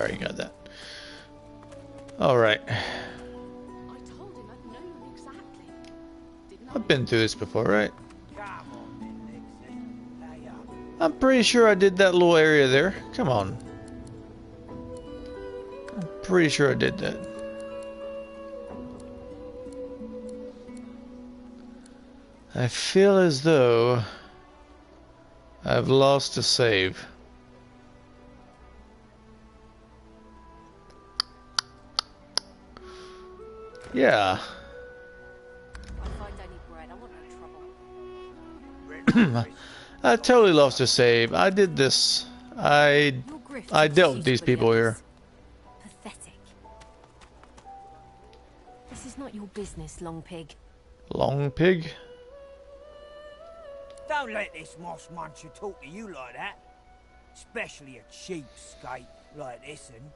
Alright, got that. Alright. I've been through this before, right? I'm pretty sure I did that little area there. Come on. I'm pretty sure I did that. I feel as though I've lost a save. Yeah. I totally lost a save. I did this. I dealt with these people here. Pathetic. This is not your business, Long Pig. Long Pig? Don't let this moss muncher talk to you like that. Especially a cheapskate like this one.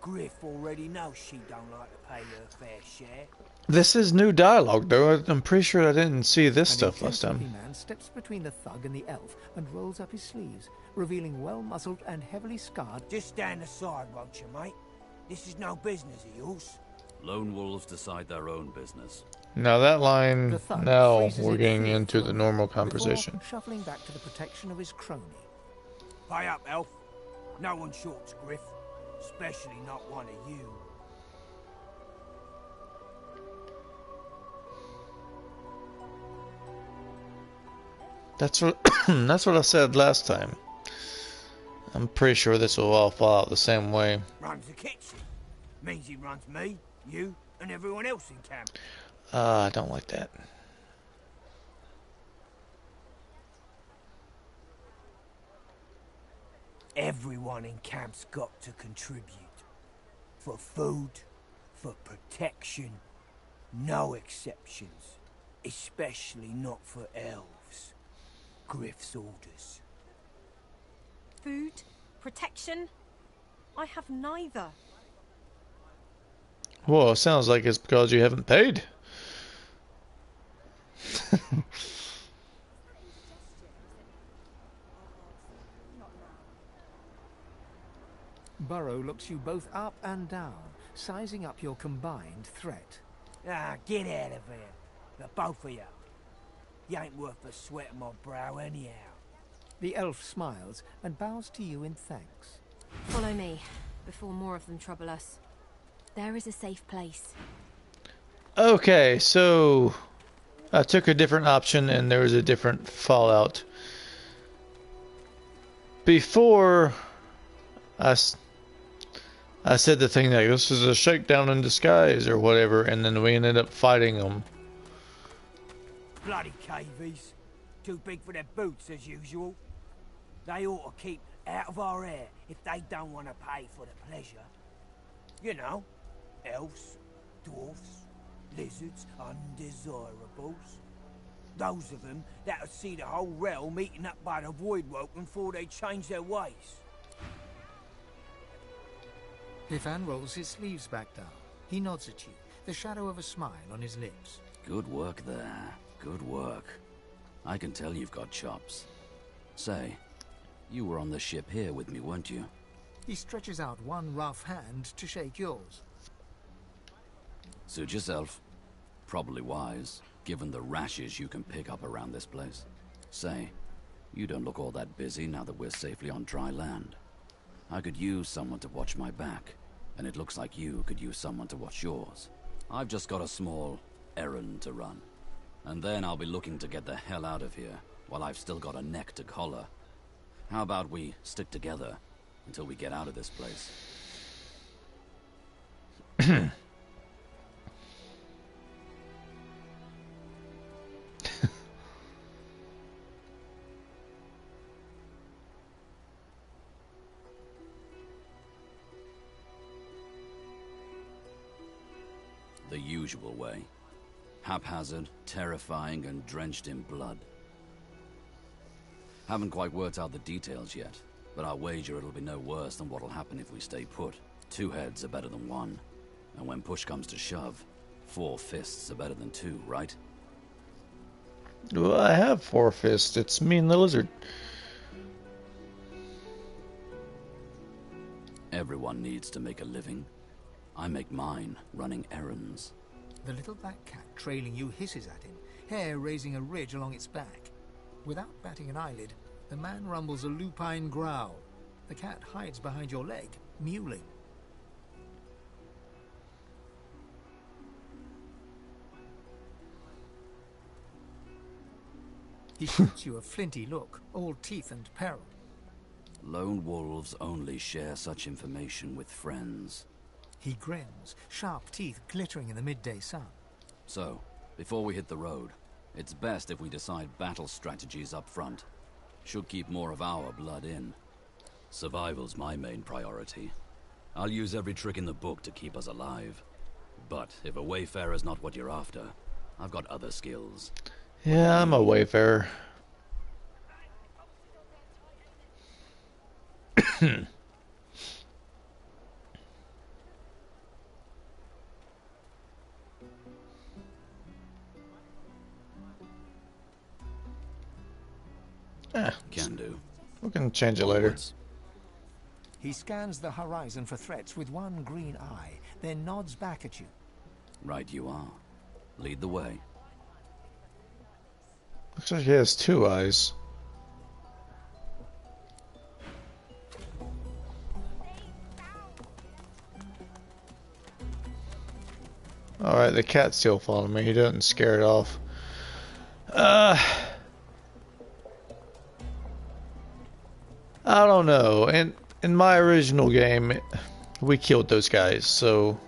Griff already knows she don't like to pay her fair share. This is new dialogue, though. I'm pretty sure I didn't see this stuff last time. The man steps between the thug and the elf and rolls up his sleeves, revealing well-muscled and heavily scarred. Just stand aside, won't you, mate? This is no business of yours. Lone wolves decide their own business. Now that line, now we're getting into the normal conversation. Shuffling back to the protection of his crony. Pay up, elf. No one shorts Griff. Especially not one of you. That's what that's what I said last time. I'm pretty sure this will all fall out the same way. Runs the kitchen. Means he runs me, you, and everyone else in camp. I don't like that. Everyone in camp's got to contribute. For food, for protection, no exceptions. Especially not for elves. Griff's orders. Food? Protection? I have neither. Well, it sounds like it's because you haven't paid. Burrow looks you both up and down, sizing up your combined threat. Ah, get out of here. The both of you. You ain't worth the sweat of my brow anyhow. The elf smiles and bows to you in thanks. Follow me, before more of them trouble us. There is a safe place. Okay, so I took a different option and there was a different fallout. Before I said the thing like, this is a shakedown in disguise or whatever, and then we ended up fighting them. Bloody cavies. Too big for their boots as usual. They ought to keep out of our hair if they don't want to pay for the pleasure. You know, elves, dwarfs, lizards, undesirables. Those of them that would see the whole realm eaten up by the void woken before they change their ways. Hifan rolls his sleeves back down. He nods at you, the shadow of a smile on his lips. Good work there. Good work. I can tell you've got chops. Say, you were on the ship here with me, weren't you? He stretches out one rough hand to shake yours. Suit yourself. Probably wise, given the rashes you can pick up around this place. Say, you don't look all that busy now that we're safely on dry land. I could use someone to watch my back, and it looks like you could use someone to watch yours. I've just got a small errand to run. And then I'll be looking to get the hell out of here, while I've still got a neck to collar. How about we stick together until we get out of this place? The usual way. Haphazard, terrifying, and drenched in blood. Haven't quite worked out the details yet, but I'll wager it'll be no worse than what'll happen if we stay put. 2 heads are better than 1. And when push comes to shove, 4 fists are better than 2, right? Well, I have 4 fists. It's me and the lizard. Everyone needs to make a living. I make mine running errands. The little black cat trailing you hisses at him, hair raising a ridge along its back. Without batting an eyelid, the man rumbles a lupine growl. The cat hides behind your leg, mewling. He shoots you a flinty look, all teeth and peril. Lone wolves only share such information with friends. He grins, sharp teeth glittering in the midday sun. So, before we hit the road, it's best if we decide battle strategies up front. Should keep more of our blood in. Survival's my main priority. I'll use every trick in the book to keep us alive. But if a wayfarer's not what you're after, I've got other skills. Yeah, I'm a wayfarer. Can do. We can change it later. Onwards. He scans the horizon for threats with one green eye, then nods back at you. Right you are. Lead the way. Looks like he has two eyes. Alright, the cat's still following me. He doesn't scare it off. I don't know. In my original game, we killed those guys, so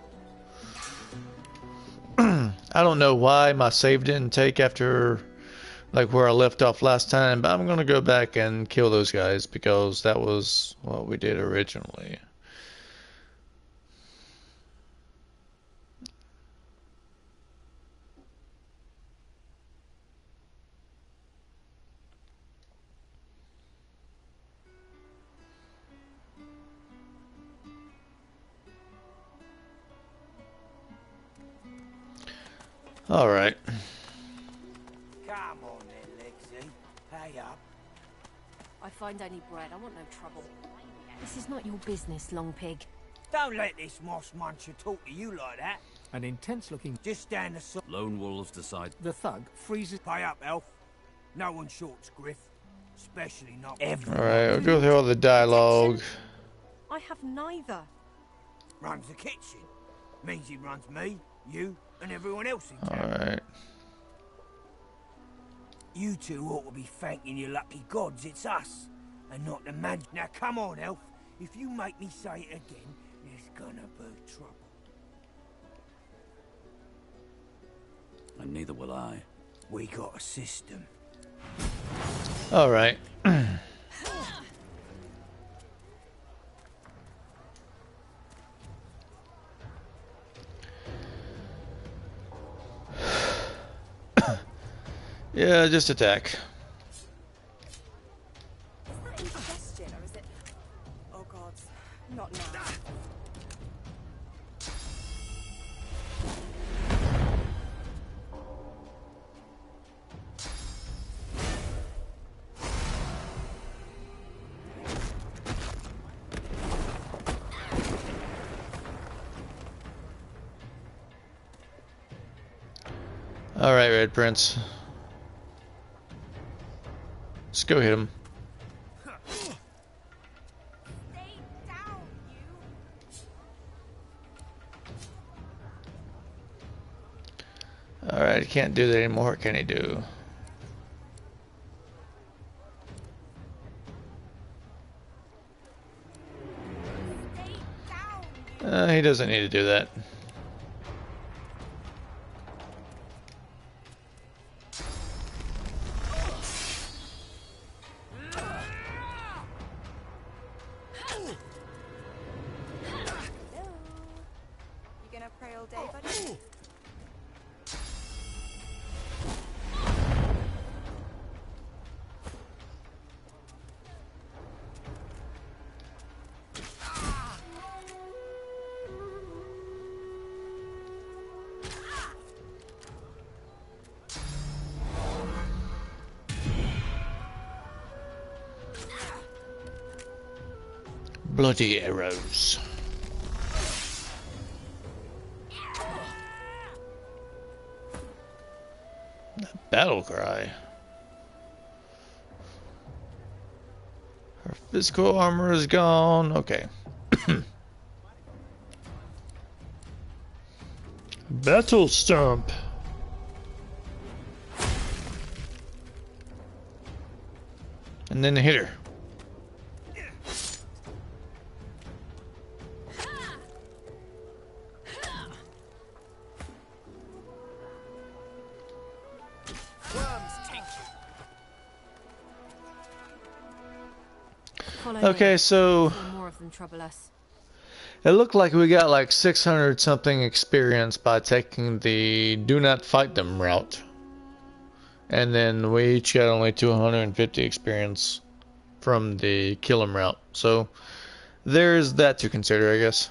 I don't know why my save didn't take after like where I left off last time, but I'm gonna go back and kill those guys because that was what we did originally. All right. Come on then, Lexi. Pay up. I find only bread. I want no trouble. This is not your business, long pig. Don't let this moss muncher talk to you like that. An intense-looking... Just stand aside. Lone wolves decide. The thug freezes... Pay up, elf. No one shorts griff. Especially not everyone. Alright, we'll go through all the dialogue. I have neither. Runs the kitchen. Means he runs me, you, and everyone else in town. Alright. You two ought to be thanking your lucky gods it's us, and not the man. Now come on, elf. If you make me say it again, there's gonna be trouble. And neither will I. We got a system. Alright. Yeah, just attack. Is that indigestion, or is it... Oh god, not now. Alright, Red Prince. Let's go hit him. Stay down, you! Alright, he can't do that anymore. What can he do? Stay down, you! He doesn't need to do that. You gonna pray all day, buddy? bloody arrows. Battle cry. Her physical armor is gone. Okay. Battle stomp. And then hit her. Okay, so more of them trouble us. it looked like we got like 600 something experience by taking the do not fight them route. And then we each got only 250 experience from the kill 'em route. So there's that to consider, I guess.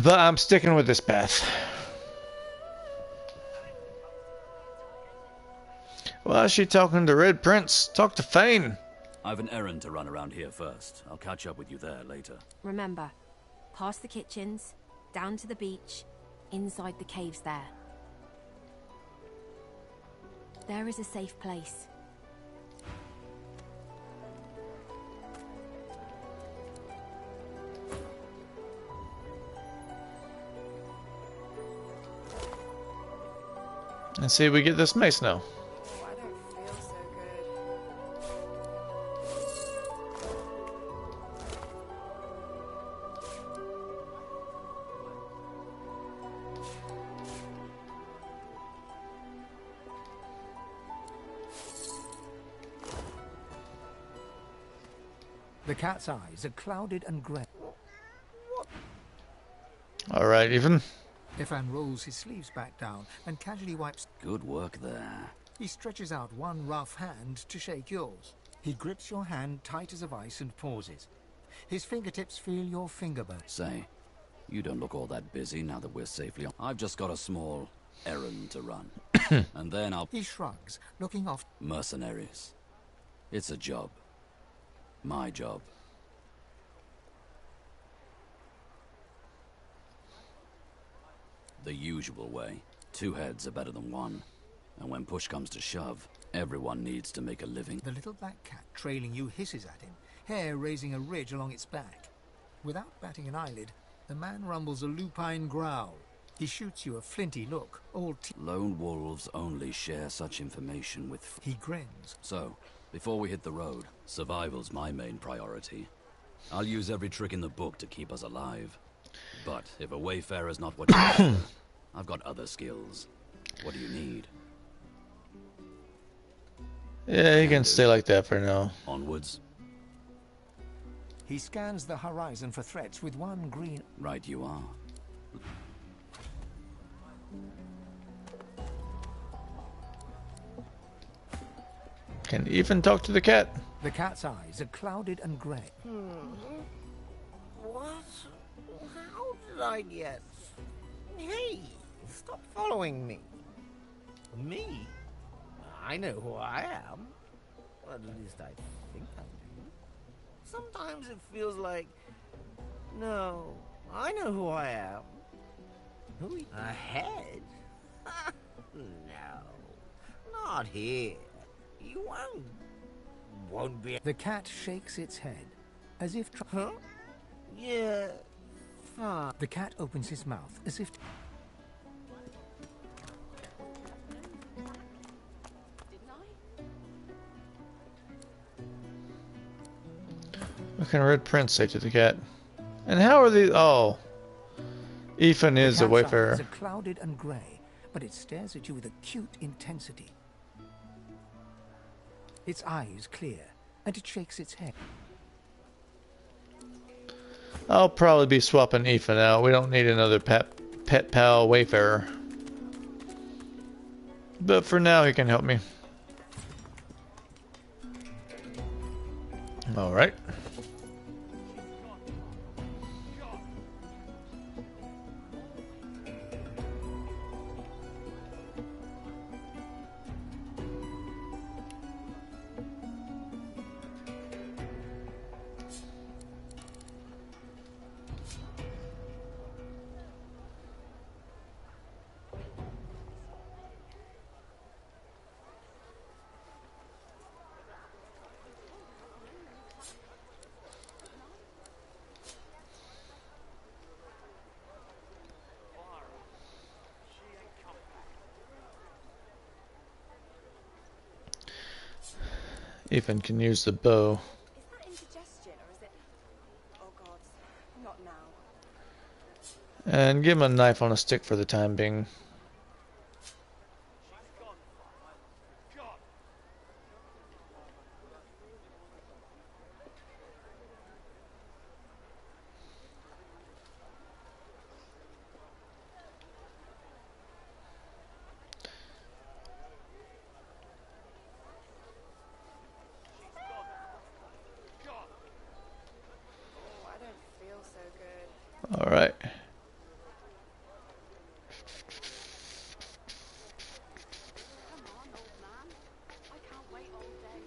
But I'm sticking with this path. Why is she talking to Red Prince? Talk to Fane. I've an errand to run around here first. I'll catch up with you there later. Remember, past the kitchens, down to the beach, inside the caves there. There is a safe place. And see if we get this mace now. Oh, I don't feel so The cat's eyes are clouded and grey. Alright, even. Ifan rolls his sleeves back down and casually wipes. Good work there. He stretches out one rough hand to shake yours. He grips your hand tight as a vice and pauses. His fingertips feel your finger burn. Say, you don't look all that busy now that we're safely on. I've just got a small errand to run. And then I'll... He shrugs, looking off. Mercenaries. It's a job. My job. The usual way. Two heads are better than one. And when push comes to shove, everyone needs to make a living. The little black cat trailing you hisses at him, hair raising a ridge along its back. Without batting an eyelid, the man rumbles a lupine growl. He shoots you a flinty look, all Lone wolves only share such information with... He grins. So, before we hit the road, survival's my main priority. I'll use every trick in the book to keep us alive. But if a wayfarer's not what you I've got other skills. What do you need? Yeah, he can stay like that for now. Onwards. He scans the horizon for threats with one green... Right you are. Can even talk to the cat. The cat's eyes are clouded and grey. What? How did I get... Hey, stop following me. Me? I know who I am. Or at least I think I do. Sometimes it feels like... No, I know who I am. Who? Ahead? No, not here. You won't be... The cat shakes its head, as if... Huh? Yeah, fine. The cat opens his mouth, as if... What can Red Prince say to the cat? And how are these? Oh, Ethan is a wayfarer. The cat's eyes are clouded and grey, but it stares at you with acute intensity. Its eyes clear, and it shakes its head. I'll probably be swapping Ethan out. We don't need another pet pal wayfarer. But for now, he can help me. All right. Ethan can use the bow. Is that indigestion or is it... Oh god, not now. And give him a knife on a stick for the time being. Oh, I don't feel so good. Alright. Come on, old man. I can't wait all day.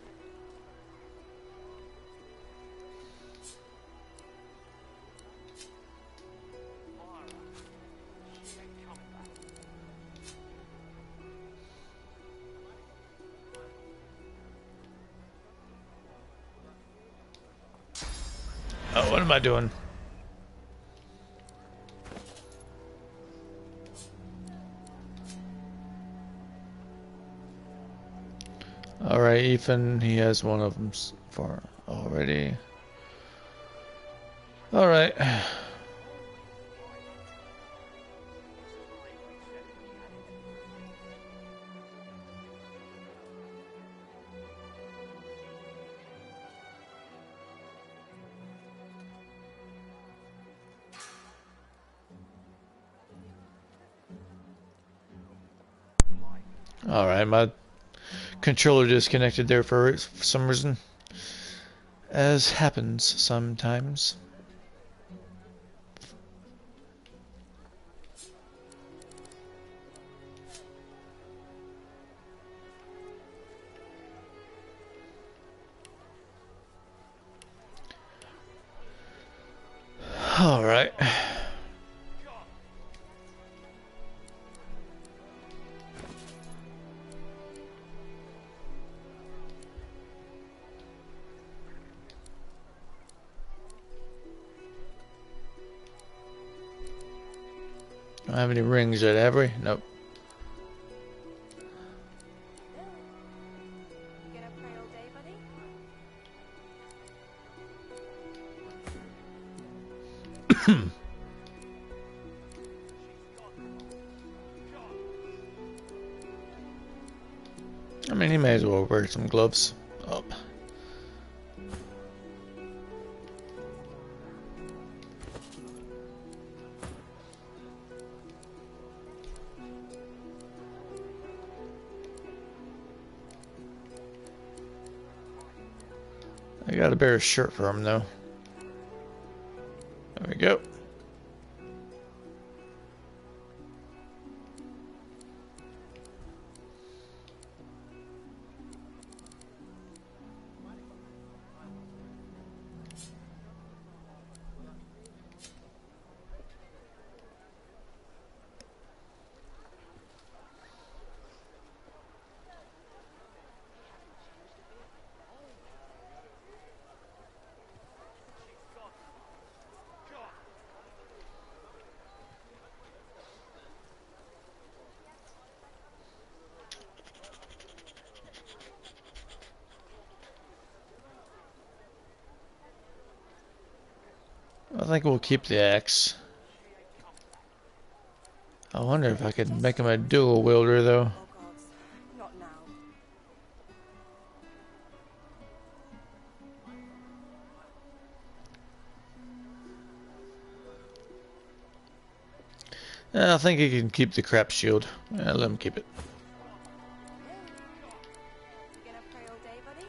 Oh, what am I doing? Alright, Ethan, he has one of them for already. Alright. Alright, my controller disconnected there for some reason. As happens sometimes. Alright. Don't have any rings yet, have we? Nope. You gonna pray all day, buddy? I mean, he may as well wear some gloves. Up. I got a better shirt for him though. There we go. I think we'll keep the axe. I wonder if I could make him a dual wielder though. Oh god, not now. I think he can keep the crap shield. Let him keep it. You gonna pray all day, buddy?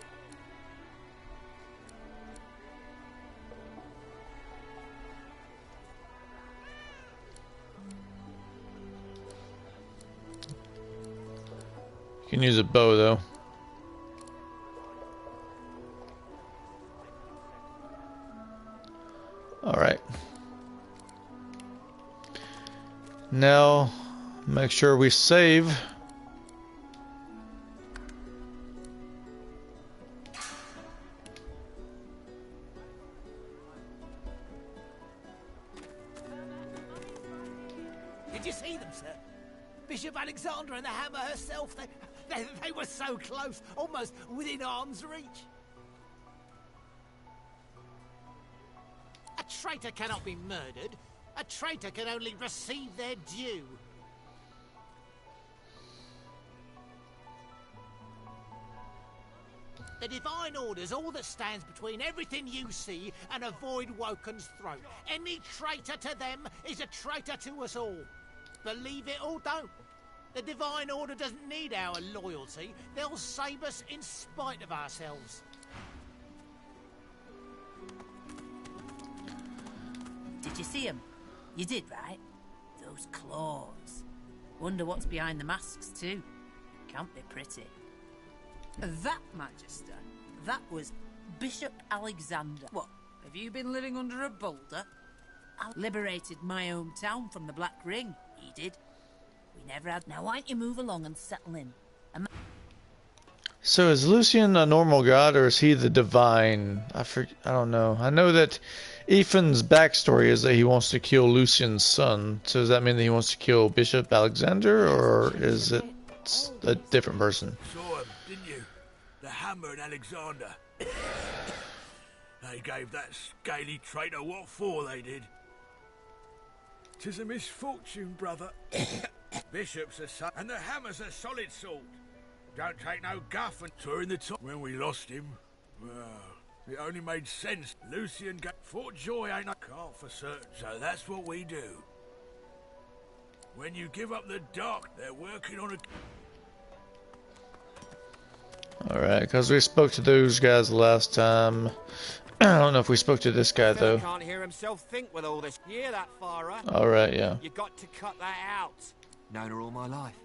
You can use a bow though. Alright. Now, make sure we save. Did you see them, sir? Bishop Alexander and the Hammer herself. They were so close, almost within arm's reach. traitor cannot be murdered. A traitor can only receive their due. The Divine Order's all that stands between everything you see and a void Woken's throat. Any traitor to them is a traitor to us all. Believe it or don't. The Divine Order doesn't need our loyalty. They'll save us in spite of ourselves. Did you see them? You did, right? Those claws. Wonder what's behind the masks, too. Can't be pretty. That, Magister, that was Bishop Alexander. What, have you been living under a boulder? I liberated my hometown from the Black Ring, he did. We never had... Now why don't you move along and settle in? So is Lucian a normal god, or is he the divine? I don't know. I know that Ethan's backstory is that he wants to kill Lucian's son. So does that mean that he wants to kill Bishop Alexander, or is it a different person? Saw him, didn't you? The Hammer and Alexander. They gave that scaly traitor what for, they did. 'Tis a misfortune, brother. Bishop's a son, and the Hammer's a solid sort. Don't take no guff, and during the time when we lost him, well, it only made sense. Lucian Fort Joy ain't I can't for certain, so that's what we do. When you give up the dark, they're working on a... Alright, because we spoke to those guys last time. I don't know if we spoke to this guy, though. Can't hear himself think with all this. Hear that, Farah? Alright, yeah. You got to cut that out. Known her all my life.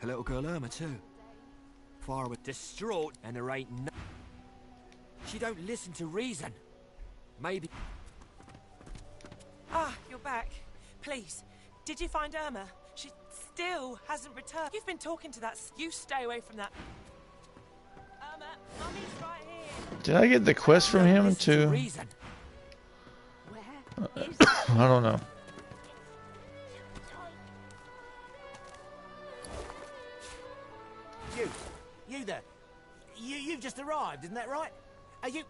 Her little girl Irma, too. Farah was Distraught, and there ain't no... She don't listen to reason. Maybe... Ah, you're back. Please, did you find Irma? She still hasn't returned. You've been talking to that... You stay away from that. Irma, Mummy's right here. Did I get the quest from him, too? I don't know. You there. You've just arrived, isn't that right? Are you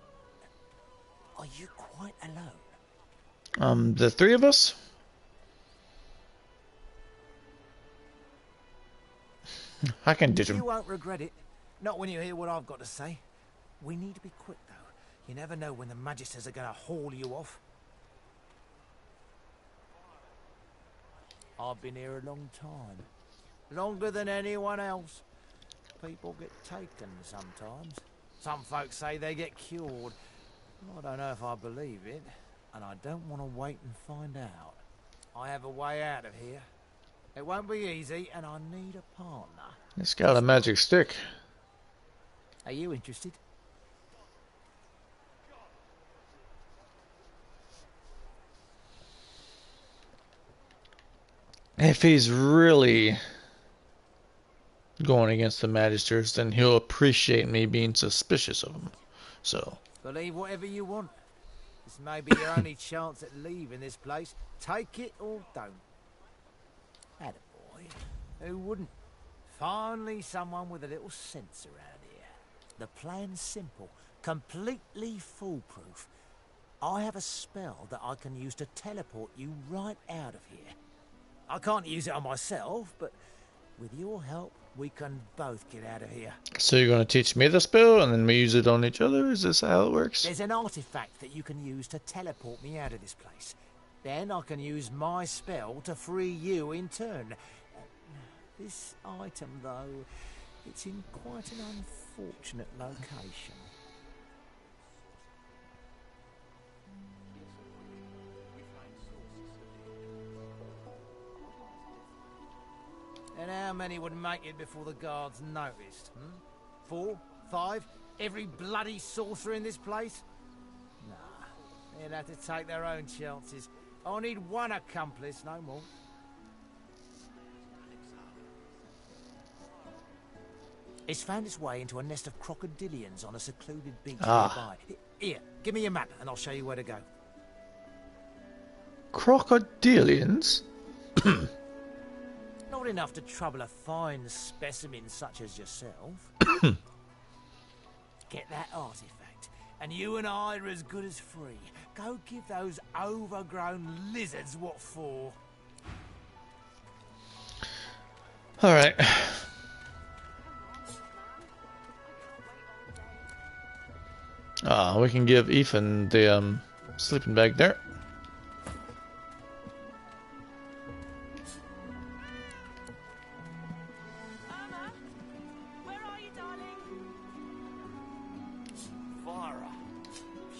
quite alone? The three of us? I can ditch him. You won't regret it. Not when you hear what I've got to say. We need to be quick, though. You never know when the Magisters are going to haul you off. I've been here a long time. Longer than anyone else. People get taken sometimes. Some folks say they get cured. I don't know if I believe it, and I don't want to wait and find out. I have a way out of here. It won't be easy, and I need a partner. It's got a magic stick. Are you interested? If he's really going against the Magisters, then he'll appreciate me being suspicious of him. So Believe whatever you want. This may be your only chance at leaving this place. Take it or don't. Attaboy. Who wouldn't? Finally someone with a little sense around here. The plan's simple. Completely foolproof. I have a spell that I can use to teleport you right out of here. I can't use it on myself, but with your help, we can both get out of here. So you're going to teach me the spell, and then we use it on each other? Is this how it works? There's an artifact that you can use to teleport me out of this place. Then I can use my spell to free you in turn. This item, though, it's in quite an unfortunate location. And how many would make it before the guards noticed? 4? 5? Every bloody sorcerer in this place? Nah, they'd have to take their own chances. I need one accomplice, no more. It's found its way into a nest of crocodilians on a secluded beach nearby. Here, give me your map and I'll show you where to go. Crocodilians? Not enough to trouble a fine specimen such as yourself. Get that artifact, and you and I are as good as free. Go give those overgrown lizards what for. Alright. We can give Ethan the sleeping bag there. Irma, where are you, darling? Vara.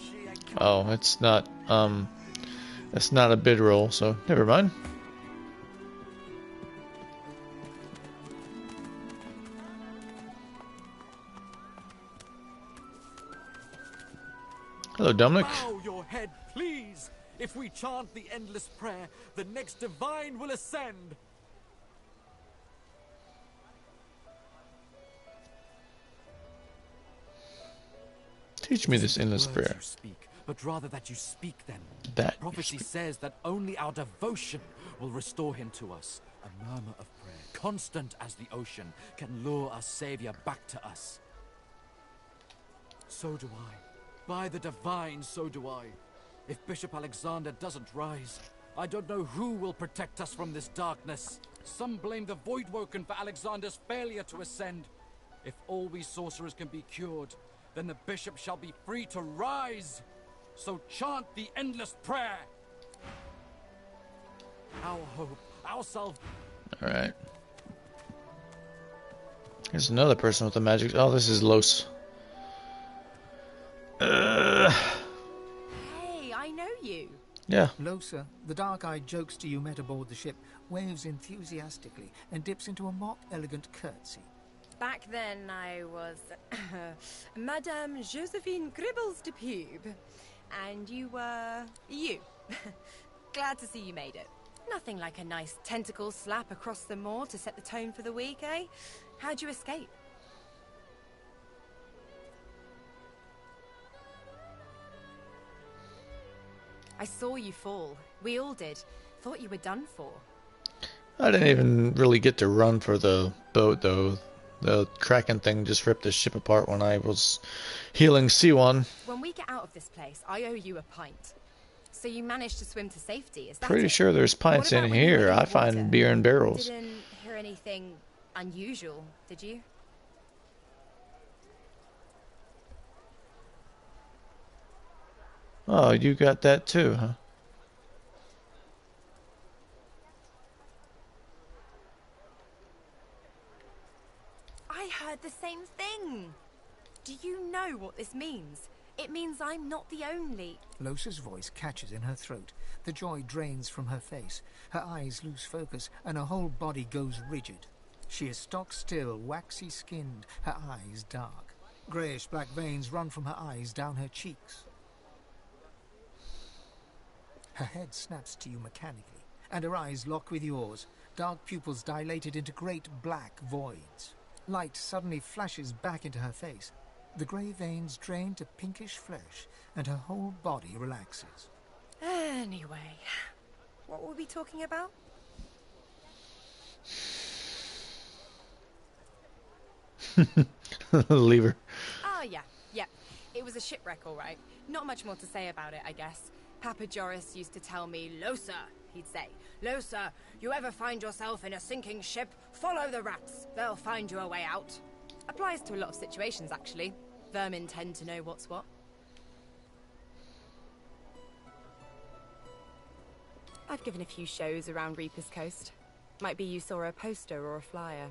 She ain't Oh, it's not a bid roll, so never mind. Hello, Dominic. Bow your head, please. If we chant the endless prayer, the next divine will ascend. Teach me this endless Words prayer. you speak, but rather that you speak them. That you Prophecy speak. says that only our devotion will restore him to us. A murmur of prayer, constant as the ocean, can lure our Savior back to us. So do I. By the divine, so do I. If Bishop Alexander doesn't rise, I don't know who will protect us from this darkness. Some blame the Voidwoken for Alexander's failure to ascend. If all we sorcerers can be cured, then the bishop shall be free to rise. So chant the endless prayer. Our hope, our salvation. Alright. Here's another person with the magic. Oh, this is Los. Hey, I know you. Yeah. Losa, the dark-eyed jokester you met aboard the ship, waves enthusiastically and dips into a mock elegant curtsy. Back then, I was Madame Josephine Gribbles de Pube, and you were you. Glad to see you made it. Nothing like a nice tentacle slap across the moor to set the tone for the week, eh? How'd you escape? I saw you fall. We all did. Thought you were done for. I didn't even really get to run for the boat, though. The Kraken thing just ripped the ship apart when I was healing C1. When we get out of this place, I owe you a pint. So you managed to swim to safety, is that Pretty it? sure there's pints What about in when you were here. in I the find water? beer in barrels. Didn't hear anything unusual, did you? Oh, you got that too, huh? I heard the same thing. Do you know what this means? It means I'm not the only. Losa's voice catches in her throat. The joy drains from her face. Her eyes lose focus, and her whole body goes rigid. She is stock-still, waxy-skinned, her eyes dark. Greyish-black veins run from her eyes down her cheeks. Her head snaps to you mechanically, and her eyes lock with yours, dark pupils dilated into great black voids. Light suddenly flashes back into her face. The grey veins drain to pinkish flesh, and her whole body relaxes. Anyway, what were we talking about? Lever. Oh, yeah. It was a shipwreck, all right. Not much more to say about it, I guess. Papa Joris used to tell me, Losa, he'd say, Losa, you ever find yourself in a sinking ship, follow the rats. They'll find you a way out. Applies to a lot of situations, actually. Vermin tend to know what's what. I've given a few shows around Reaper's Coast. Might be you saw a poster or a flyer.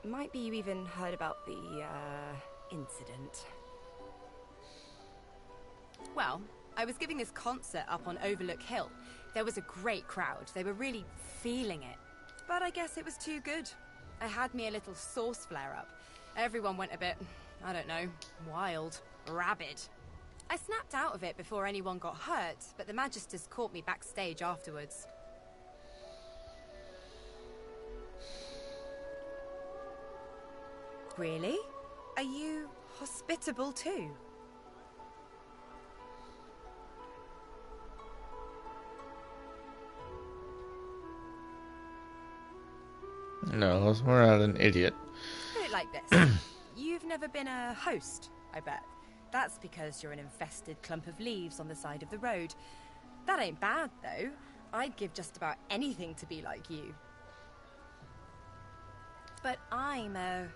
Might be you even heard about the, incident. Well, I was giving this concert up on Overlook Hill. There was a great crowd. They were really feeling it. But I guess it was too good. I had me a little source flare-up. Everyone went a bit, I don't know, wild, rabid. I snapped out of it before anyone got hurt, but the Magisters caught me backstage afterwards. Really? Are you hospitable too? No, we're not an idiot. Put it like this. You've never been a host, I bet. That's because you're an infested clump of leaves on the side of the road. That ain't bad, though. I'd give just about anything to be like you. But I'm a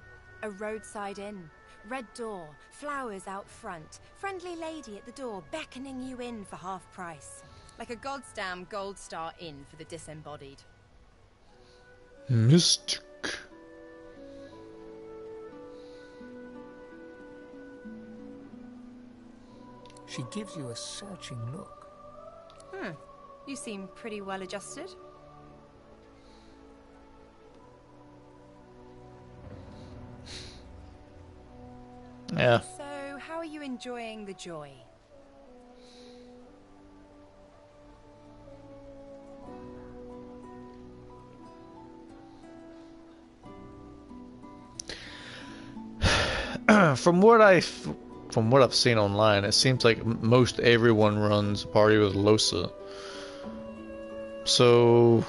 roadside inn. Red door, flowers out front, friendly lady at the door beckoning you in for half price. Like a goddamn gold star inn for the disembodied. Mystic. She gives you a searching look. You seem pretty well adjusted. Yeah. So, how are you enjoying the joy? From what I've seen online, it seems like most everyone runs a party with Losa. So,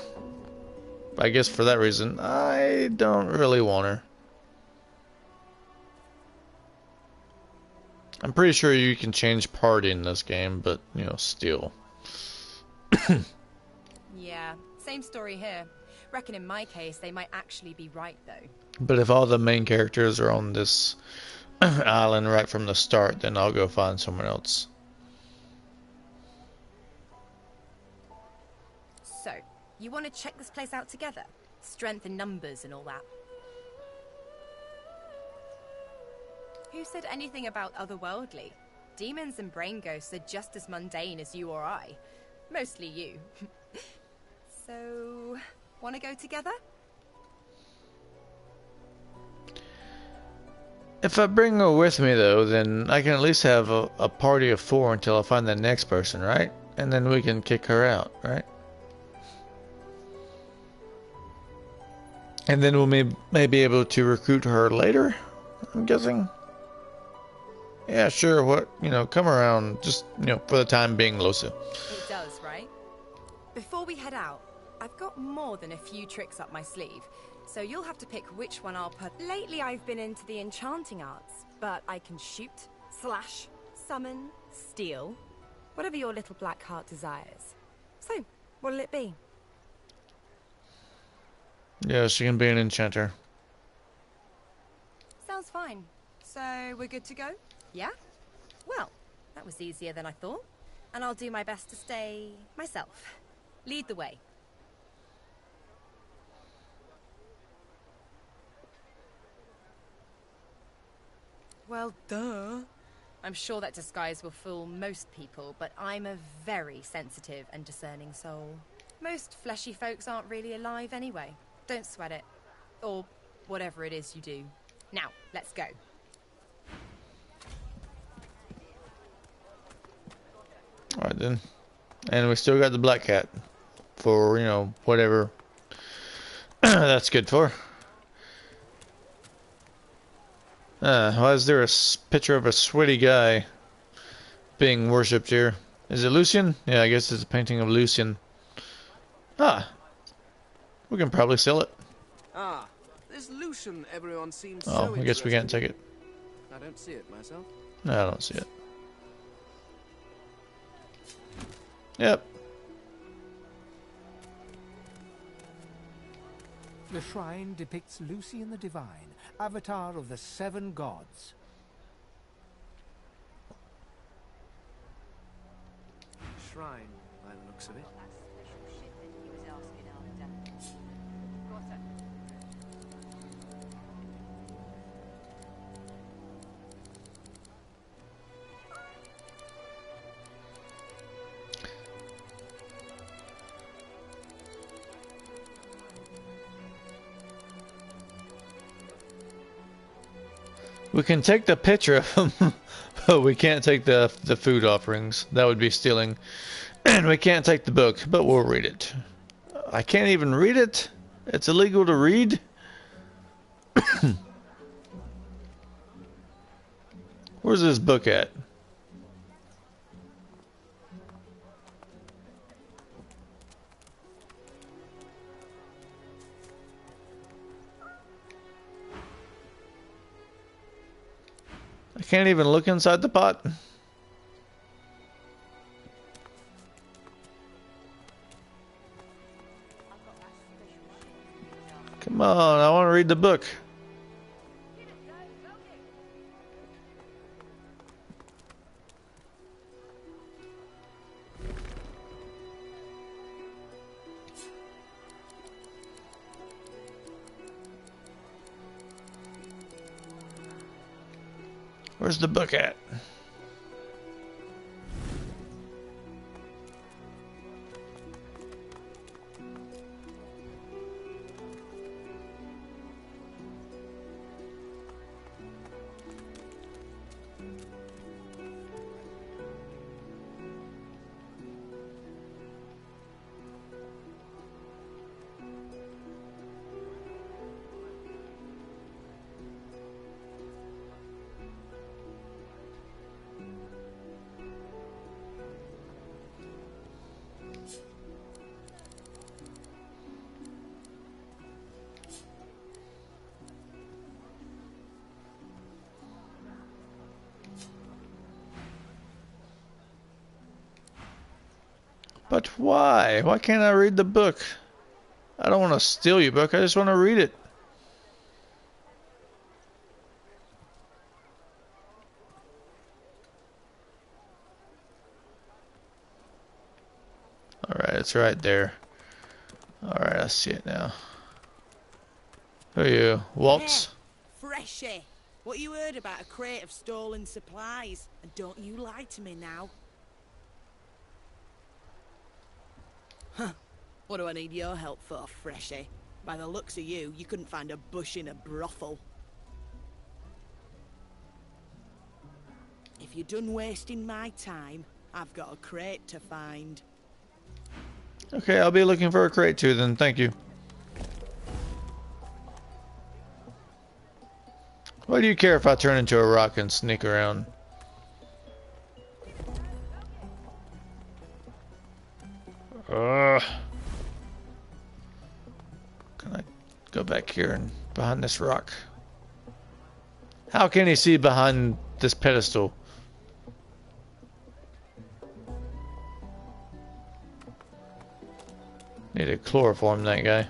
I guess for that reason, I don't really want her. I'm pretty sure you can change party in this game, but, you know, still. Yeah, same story here. Reckon in my case, they might actually be right, though. But if all the main characters are on this island right from the start, then I'll go find someone else. So, you want to check this place out together? Strength in numbers and all that. Who said anything about otherworldly? Demons and brain ghosts are just as mundane as you or I. Mostly you. So, want to go together? If I bring her with me, though, then I can at least have a party of 4 until I find the next person, right? And then we can kick her out, right? And then we'll may be able to recruit her later, I'm guessing. Yeah, sure, what, you know, come around, just, you know, for the time being, Losa. It does, right? Before we head out, I've got more than a few tricks up my sleeve, so you'll have to pick which one I'll put. Lately I've been into the enchanting arts, but I can shoot, slash, summon, steal, whatever your little black heart desires. So, what'll it be? Yeah, she can be an enchanter. Sounds fine. So, we're good to go? Yeah? Well, that was easier than I thought. And I'll do my best to stay myself. Lead the way. Well, duh. I'm sure that disguise will fool most people, but I'm a very sensitive and discerning soul. Most fleshy folks aren't really alive anyway. Don't sweat it. Or whatever it is you do. Now, let's go. Alright then. And we still got the black cat. For, you know, whatever that's good for. Why is there a picture of a sweaty guy being worshipped here? Is it Lucian? Yeah, I guess it's a painting of Lucian. Ah. We can probably sell it. Ah, this Lucian everyone seems Oh, so I guess we can't take interested it. in. I don't see it myself. No, I don't see it. Yep. The shrine depicts Lucian the Divine, avatar of the 7 gods. Shrine, by the looks of it. We can take the picture of him, but we can't take the food offerings. That would be stealing. And we can't take the book, but we'll read it. I can't even read it? It's illegal to read? Where's this book at? I can't even look inside the pot. Come on, I want to read the book. Where's the book at? But why? Why can't I read the book? I don't want to steal your book, I just want to read it. Alright, it's right there. Alright, I see it now. Who are you? Waltz? Hey, Freshie. What you heard about a crate of stolen supplies? And don't you lie to me now. Huh. What do I need your help for, Freshie? By the looks of you, you couldn't find a bush in a brothel. If you're done wasting my time, I've got a crate to find. Okay, I'll be looking for a crate too then, thank you. Why do you care if I turn into a rock and sneak around? Can I go back here and behind this rock? How can he see behind this pedestal? Need to chloroform that guy.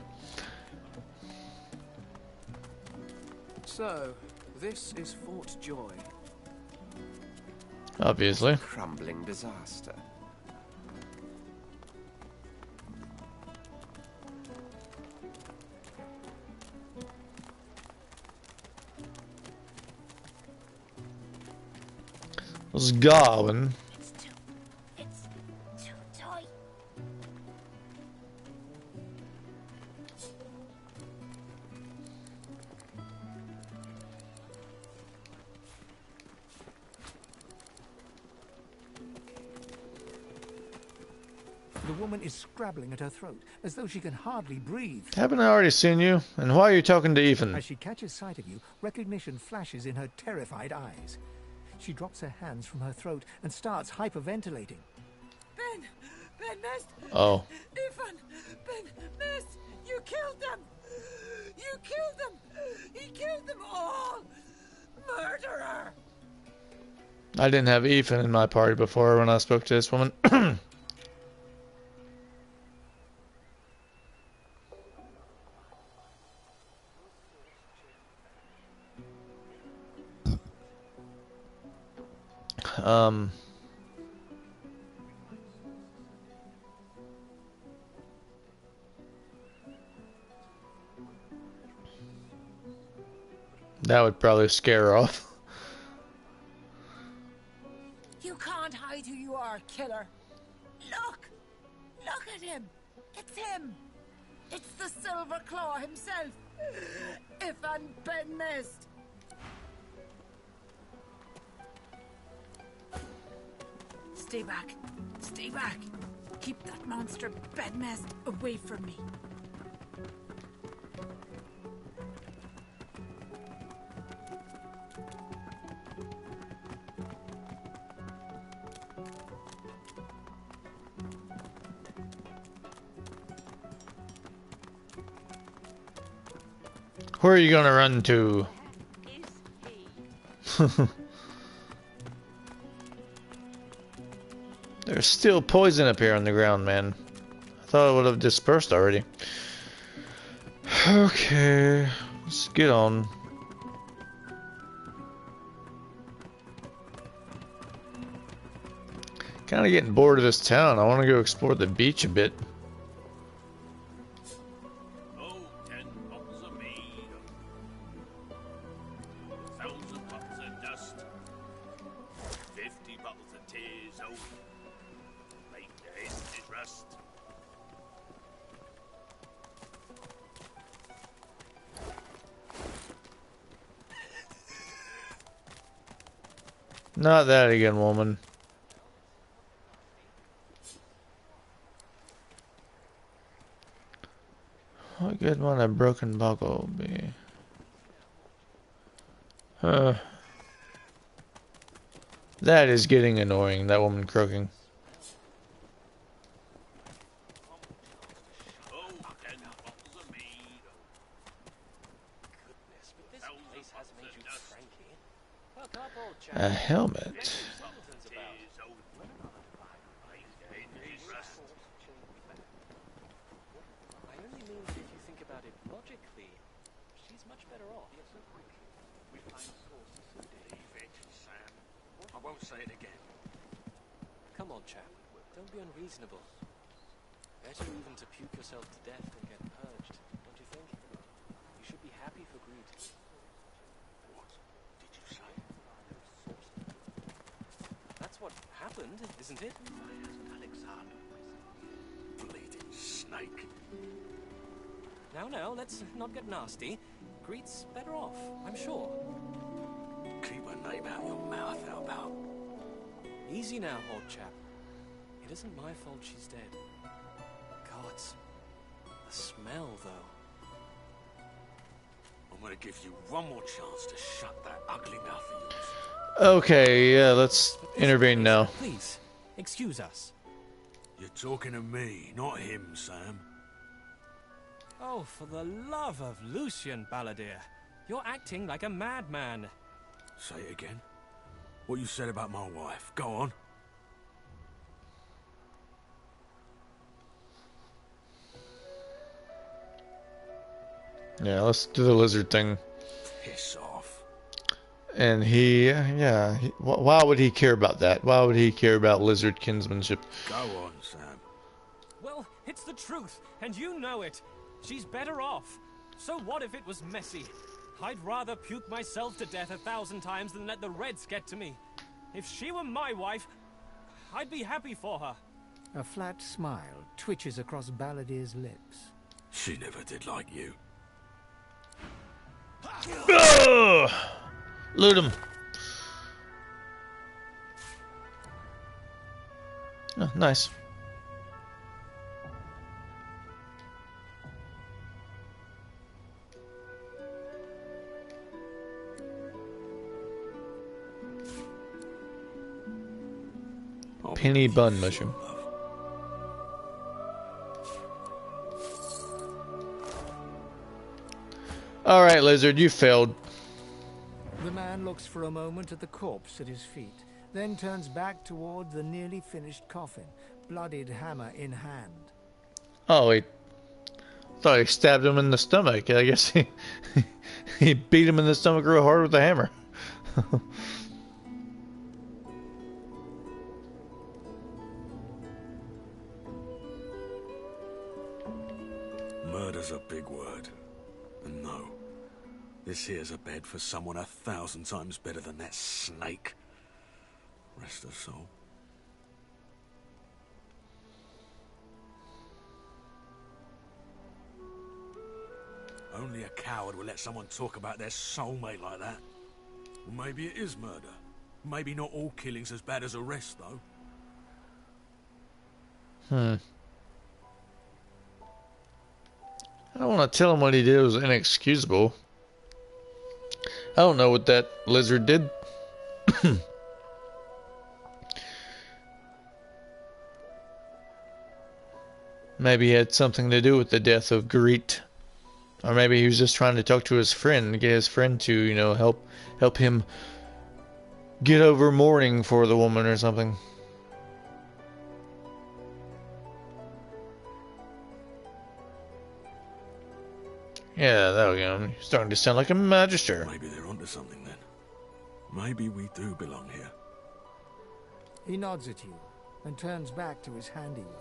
So, this is Fort Joy. Obviously. Crumbling disaster. Was Garwin. It's too tight. The woman is scrabbling at her throat, as though she can hardly breathe. Haven't I already seen you? And why are you talking to Ethan? As she catches sight of you, recognition flashes in her terrified eyes. She drops her hands from her throat and starts hyperventilating. Ben Mist! Oh. Ethan! Ben Mist! You killed them! You killed them! He killed them all! Murderer! I didn't have Ethan in my party before when I spoke to this woman. That would probably scare her off. You can't hide who you are, killer. Look! Look at him! It's him! It's the Silver Claw himself! Ifan Ben Mist! Stay back! Stay back! Keep that monster Ben Mist away from me! Where are you gonna run to? There's still poison up here on the ground, man. I thought it would have dispersed already. Okay, let's get on. Kind of getting bored of this town. I want to go explore the beach a bit. Oh, 10 bottles of mead. Thousands of bottles of dust. 50 bottles of tears. Oh, make the hasted rust. Not that again, woman. What good might a broken buckle be? That is getting annoying, that woman croaking. A helmet. I won't say it again. Come on, chap. Don't be unreasonable. Better even to puke yourself to death than get purged, don't you think? You should be happy for greed. What did you say? That's what happened, isn't it? Alexander. Bleeding snake. Now, let's not get nasty. Greed's better off, I'm sure. Keep her name out your mouth, how about? Easy now, old chap. It isn't my fault she's dead. Gods. The smell, though. I'm gonna give you one more chance to shut that ugly mouth of yours. Okay, yeah, let's intervene now. Please, excuse us. You're talking to me, not him, Sam. Oh, for the love of Lucian, Balladeer. You're acting like a madman. Say it again. What you said about my wife. Go on. Yeah, let's do the lizard thing. Piss off. And why would he care about that? Why would he care about lizard kinsmanship? Go on, Sam. Well, it's the truth, and you know it. She's better off. So what if it was messy? I'd rather puke myself to death 1,000 times than let the Reds get to me. If she were my wife, I'd be happy for her. A flat smile twitches across Balladeer's lips. She never did like you. Ugh! Loot him. Oh, nice. Penny bun mushroom. Alright, lizard, you failed. The man looks for a moment at the corpse at his feet, then turns back toward the nearly finished coffin, bloodied hammer in hand. Oh, wait. Thought he stabbed him in the stomach. I guess he beat him in the stomach real hard with a hammer. Murder's a big word. And no, this here's a bed for someone 1,000 times better than that snake. Rest her soul. Only a coward will let someone talk about their soulmate like that. Well, maybe it is murder. Maybe not all killing's as bad as arrest, though. I don't want to tell him what he did was inexcusable. I don't know what that lizard did. Maybe he had something to do with the death of Greet. Or maybe he was just trying to talk to his friend, get his friend to, you know, help him get over mourning for the woman or something. Yeah, there we go. You're starting to sound like a magister. Maybe they're onto something then. Maybe we do belong here. He nods at you and turns back to his handiwork.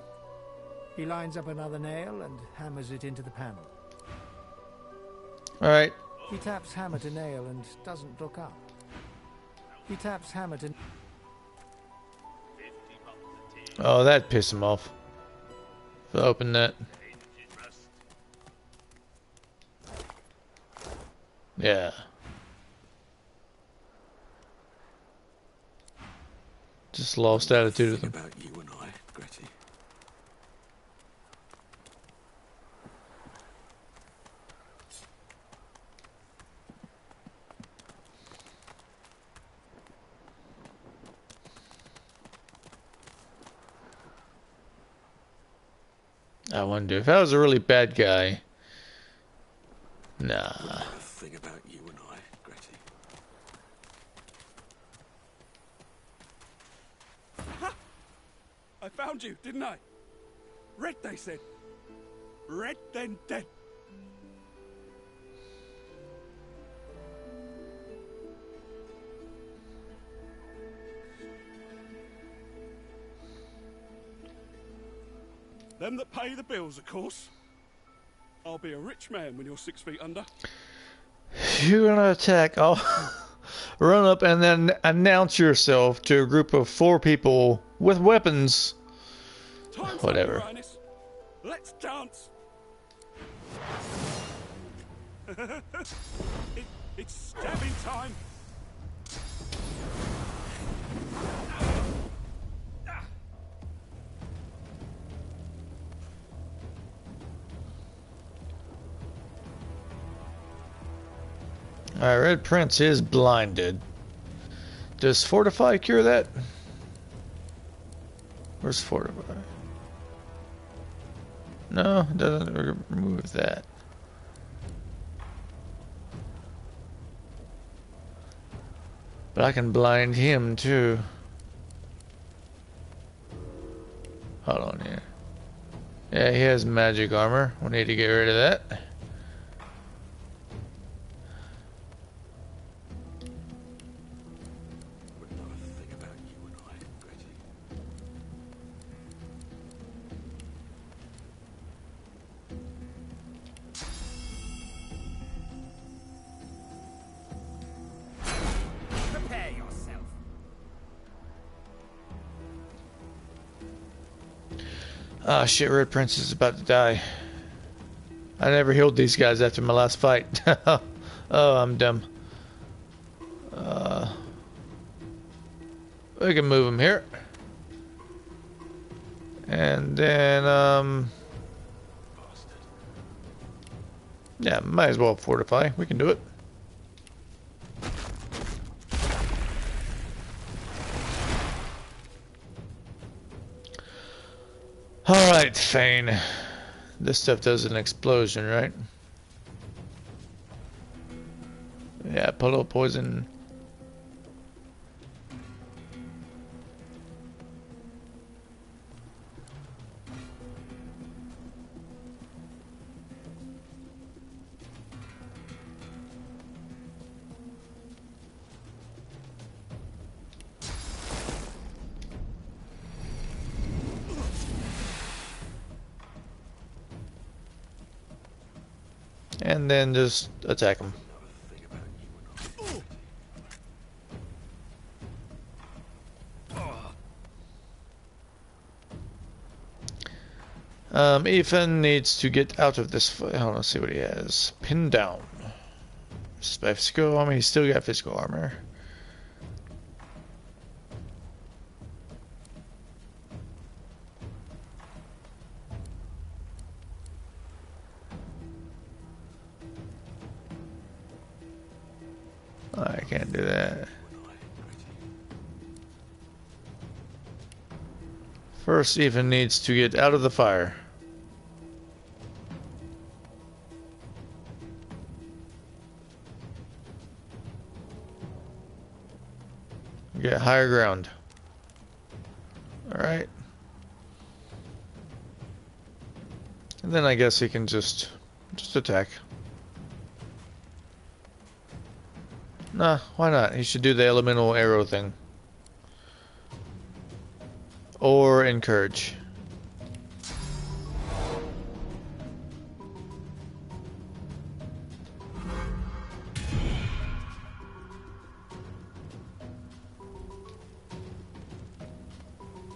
He lines up another nail and hammers it into the panel. Alright. He taps hammer to nail and doesn't look up. He taps hammer to... Oh, that pissed him off. So open that. Yeah. Just lost attitude with them. About you and I, Gretty. I wonder if I was a really bad guy. Nah. Think about you and I, Gretty. I found you, didn't I? Red, they said. Red, then dead. Them that pay the bills, of course. I'll be a rich man when you're 6 feet under. You're gonna attack. I'll run up and then announce yourself to a group of 4 people with weapons. Time's Whatever. up, Your Highness. Let's dance. It's stabbing time. Alright, Red Prince is blinded. Does Fortify cure that? Where's Fortify? No, it doesn't remove that. But I can blind him too. Hold on here. Yeah, he has magic armor. We need to get rid of that. Prepare yourself. Ah, shit, Red Prince is about to die. I never healed these guys after my last fight. Oh, I'm dumb. We can move him here. And then, yeah, might as well fortify. We can do it. Alright, Fane. This stuff does an explosion, right? Yeah, puddle poison. And then just attack him. Ethan needs to get out of this fight. Hold on, let's see what he has. Pinned down. By physical armor, he's still got physical armor. I can't do that. First, Ethan needs to get out of the fire. Get higher ground. Alright. And then I guess he can just attack. Nah, why not? He should do the elemental arrow thing. Or encourage.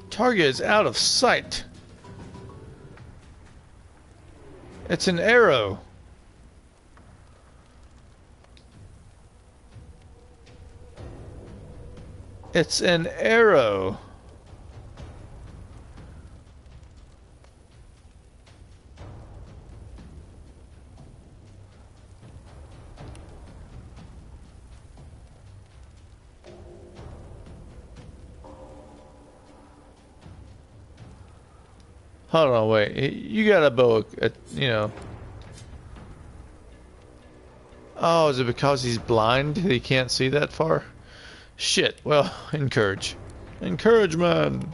Target is out of sight. It's an arrow. It's an arrow. Hold on, wait. You got a bow, you know. Oh, is it because he's blind? He can't see that far? Shit. Well, encourage. Encourage, man.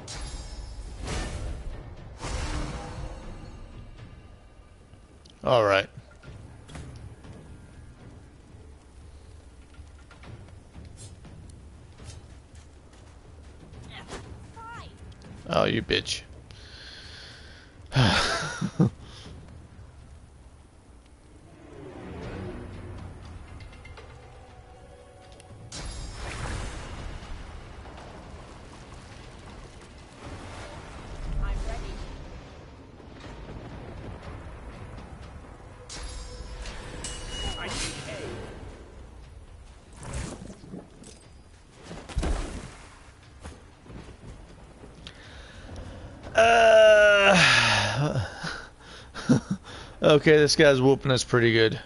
Alright. Oh, you bitch. Okay, this guy's whooping us pretty good.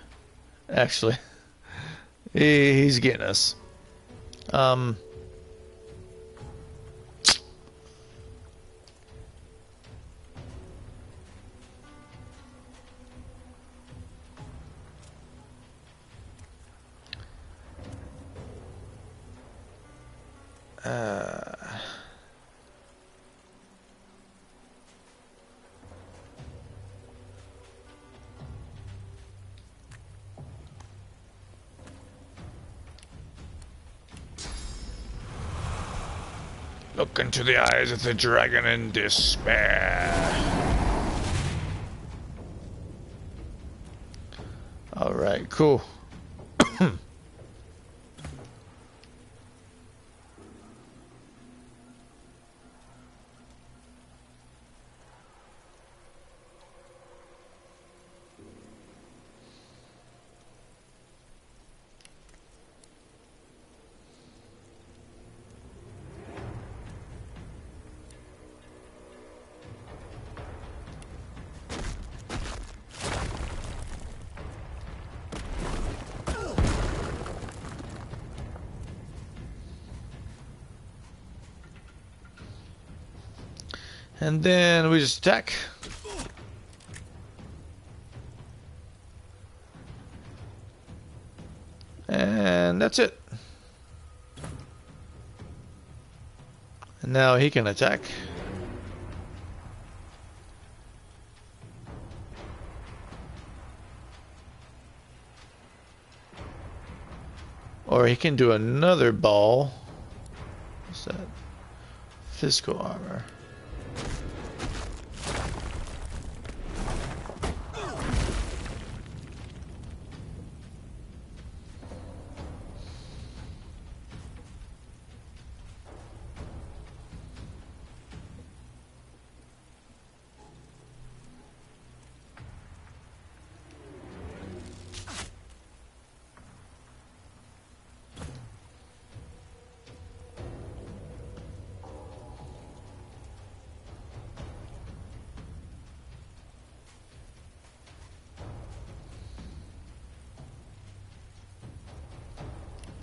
Actually. He's getting us. Look into the eyes of the dragon in despair. Alright, cool. And then we just attack. And that's it. And now he can attack. Or he can do another ball. What's that? Physical armor.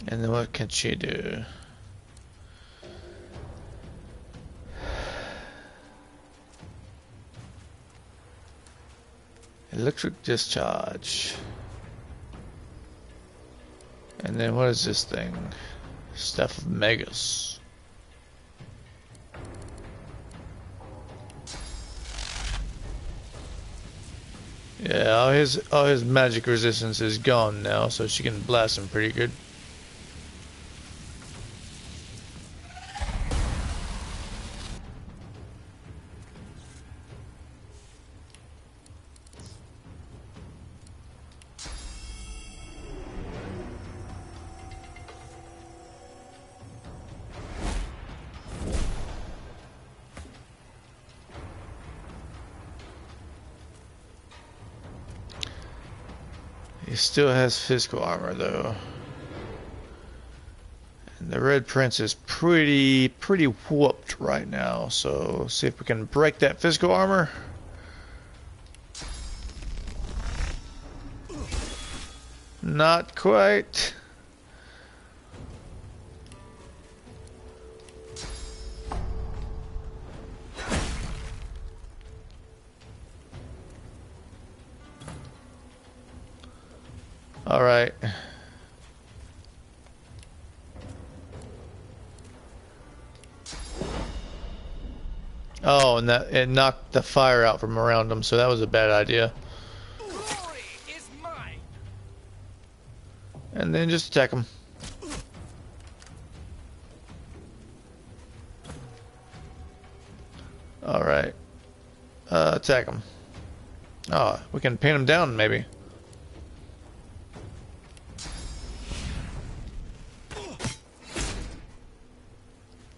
And then what can she do? Electric discharge. And then what is this thing? Staff of Magus. Yeah, all his magic resistance is gone now, so she can blast him pretty good. He still has physical armor though. And the Red Prince is pretty whooped right now, so see if we can break that physical armor. Not quite. All right. Oh, and that it knocked the fire out from around him, so that was a bad idea. Glory is mine. And then just attack him. All right. Attack him. Oh, we can pin him down maybe.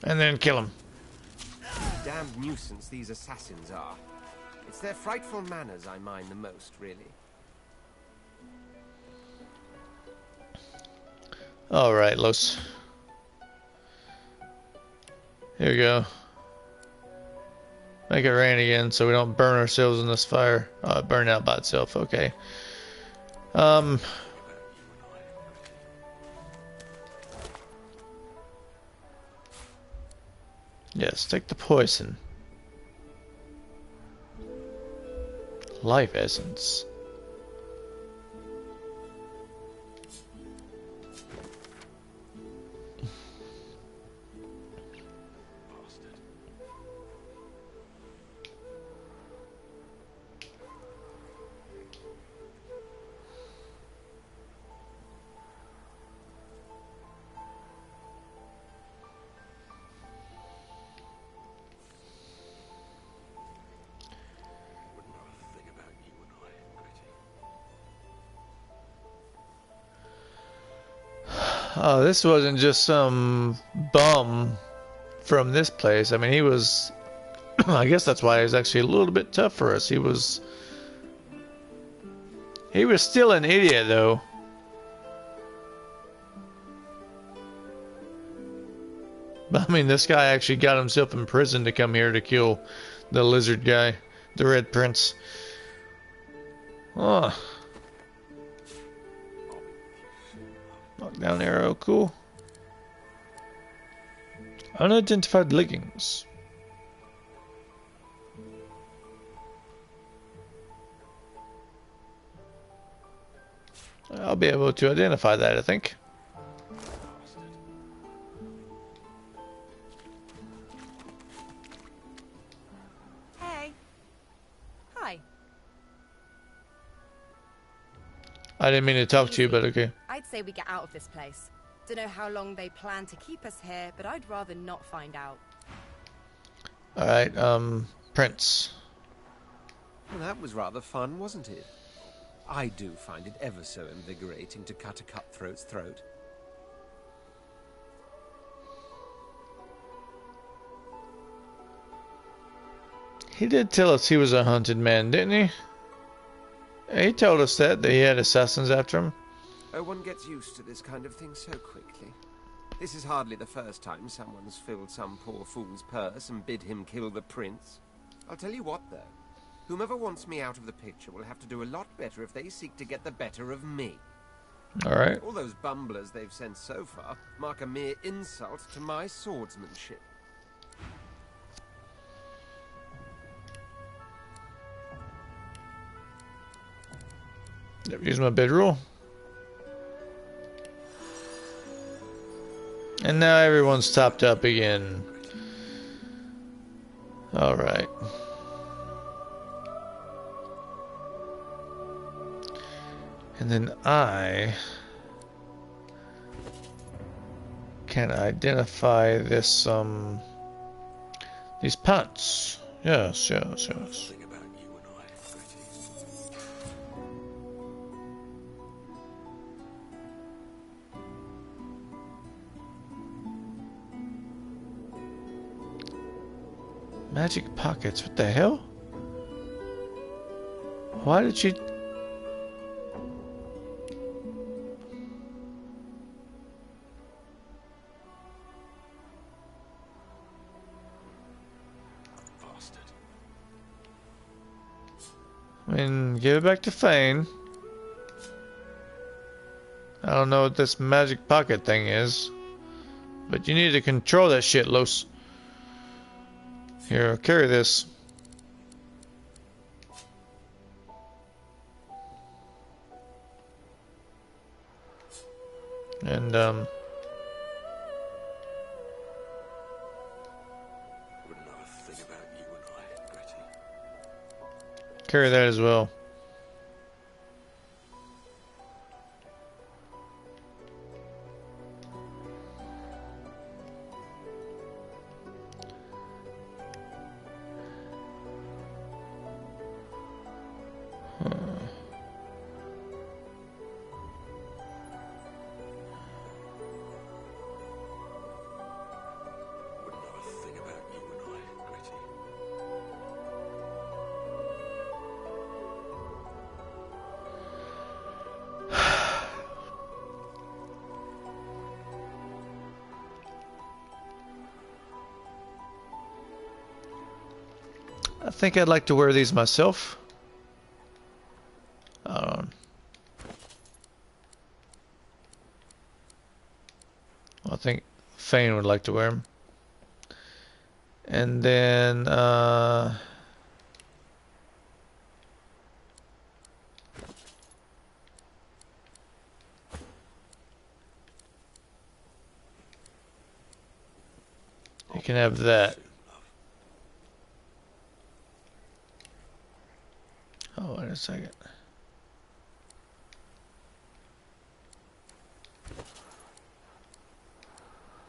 And then kill him. Damned nuisance these assassins are. It's their frightful manners I mind the most, really. Alright, Los. Here we go. Make it rain again so we don't burn ourselves in this fire. Burn out by itself, okay. Yes, take the poison. Life essence. Oh, this wasn't just some bum from this place. I mean, he was... I guess that's why he was actually a little bit tough for us. He was still an idiot, though. But, I mean, this guy actually got himself in prison to come here to kill the lizard guy, the Red Prince. Oh. Knockdown arrow, cool. Unidentified leggings. I'll be able to identify that, I think. Hey. Hi. I didn't mean to talk to you, but okay. I'd say we get out of this place. Don't know how long they plan to keep us here, but I'd rather not find out. Alright, Prince. Well, that was rather fun, wasn't it? I do find it ever so invigorating to cut a cutthroat's throat. He did tell us he was a hunted man, didn't he? He told us that he had assassins after him. Oh, one gets used to this kind of thing so quickly. This is hardly the first time someone's filled some poor fool's purse and bid him kill the prince. I'll tell you what, though. Whomever wants me out of the picture will have to do a lot better if they seek to get the better of me. Alright. All those bumblers they've sent so far mark a mere insult to my swordsmanship. Never use my bedroll. And now everyone's topped up again. Alright. And then I can identify this, these pants. Yes, yes, yes. Magic pockets, what the hell? Why did she... I mean, give it back to Fane. I don't know what this magic pocket thing is, but you need to control that shit, Los. Here, carry this. And, carry that as well. I think I'd like to wear these myself. I think Fane would like to wear them. And then, you can have that. Oh, wait a second.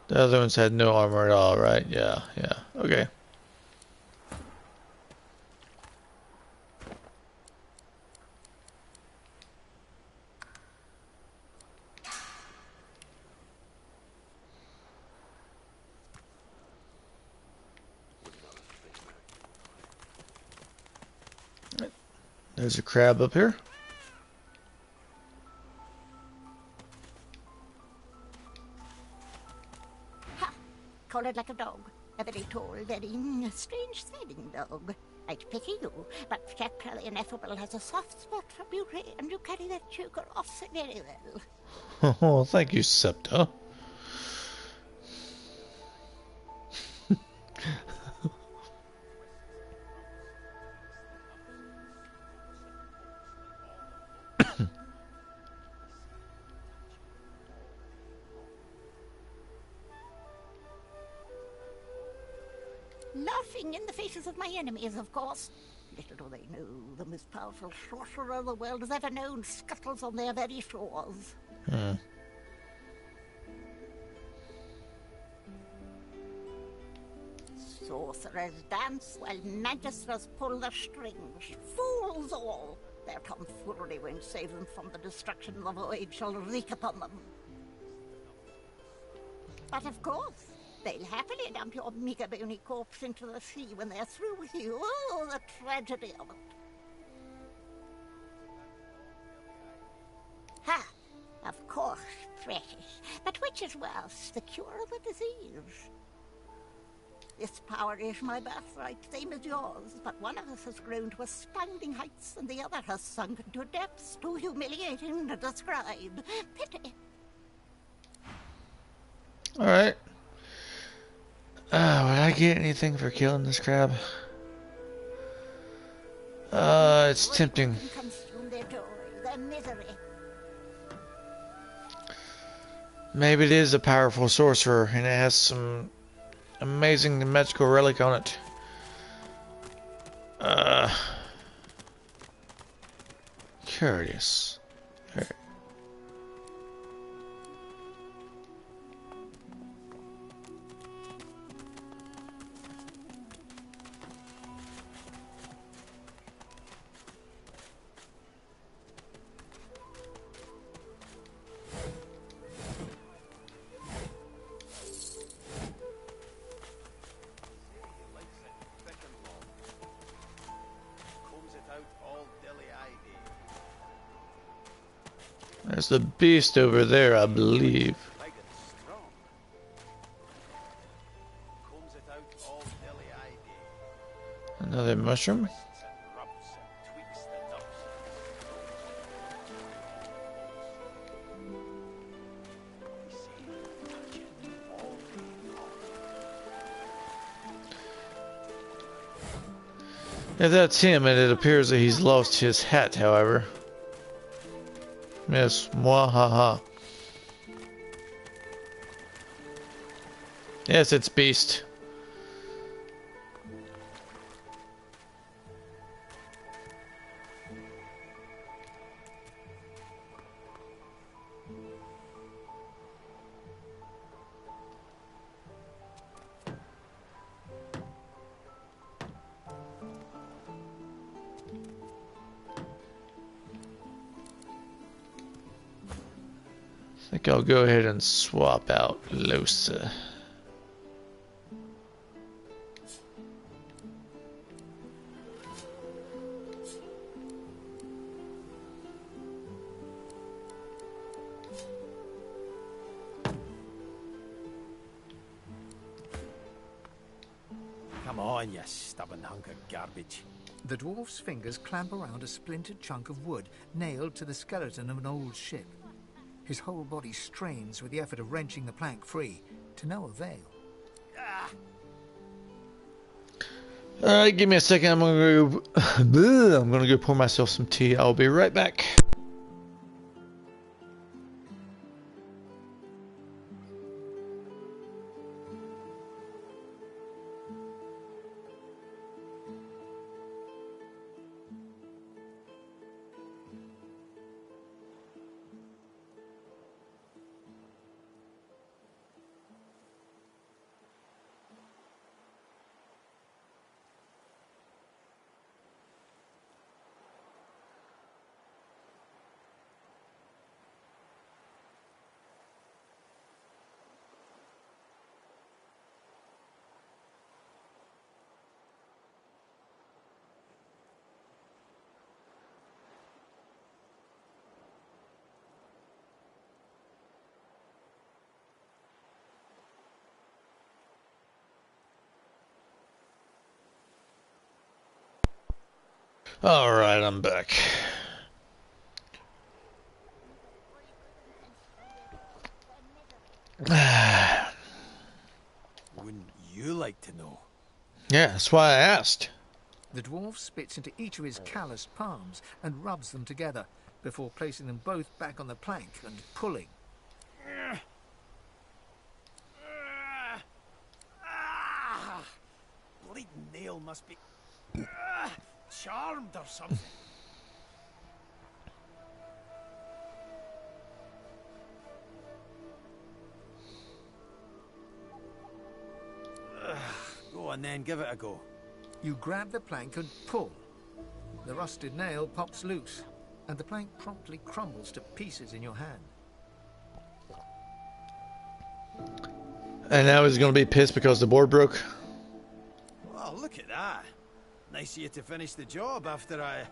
The other ones had no armor at all, right? Yeah, yeah. Okay. There's a crab up here. Collared like a dog. A very tall, very strange smelling dog. I'd pity you, but Capelli and Ethelbald has a soft spot for beauty, and you carry that choker off so very well. Oh, thank you, Septa. Laughing in the faces of my enemies, of course. Little do they know, the most powerful sorcerer the world has ever known scuttles on their very shores. Sorcerers dance while magisters pull the strings. Fools all! Their tomfoolery won't save them from the destruction the void shall wreak upon them. But of course, they'll happily dump your meager bony corpse into the sea when they're through with you. Oh, the tragedy of it. Ha! Of course, precious. But which is worse, the cure or the disease? This power is my birthright, same as yours, but one of us has grown to astounding heights and the other has sunk into depths too humiliating to describe. Pity. Alright. Would I get anything for killing this crab? It's tempting. Consume their joy, their misery. Maybe it is a powerful sorcerer and it has some amazing magical relic on it. Curious. Alright. There's the beast over there, I believe. Another mushroom. If that's him, and it appears that he's lost his hat, however. Yes, mwahaha. Yes, it's Beast. I think I'll go ahead and swap out Losa. Come on, you stubborn hunk of garbage. The dwarf's fingers clamp around a splintered chunk of wood nailed to the skeleton of an old ship. His whole body strains with the effort of wrenching the plank free, to no avail. Alright, give me a second. I'm gonna go pour myself some tea. I'll be right back. Alright, I'm back. Wouldn't you like to know? Yeah, that's why I asked. The dwarf spits into each of his calloused palms and rubs them together before placing them both back on the plank and pulling. Bleeding nail must be charmed or something. Go on then, give it a go. You grab the plank and pull. The rusted nail pops loose, and the plank promptly crumbles to pieces in your hand. And now he's gonna be pissed because the board broke. Well, look at that. Nice of you to finish the job after I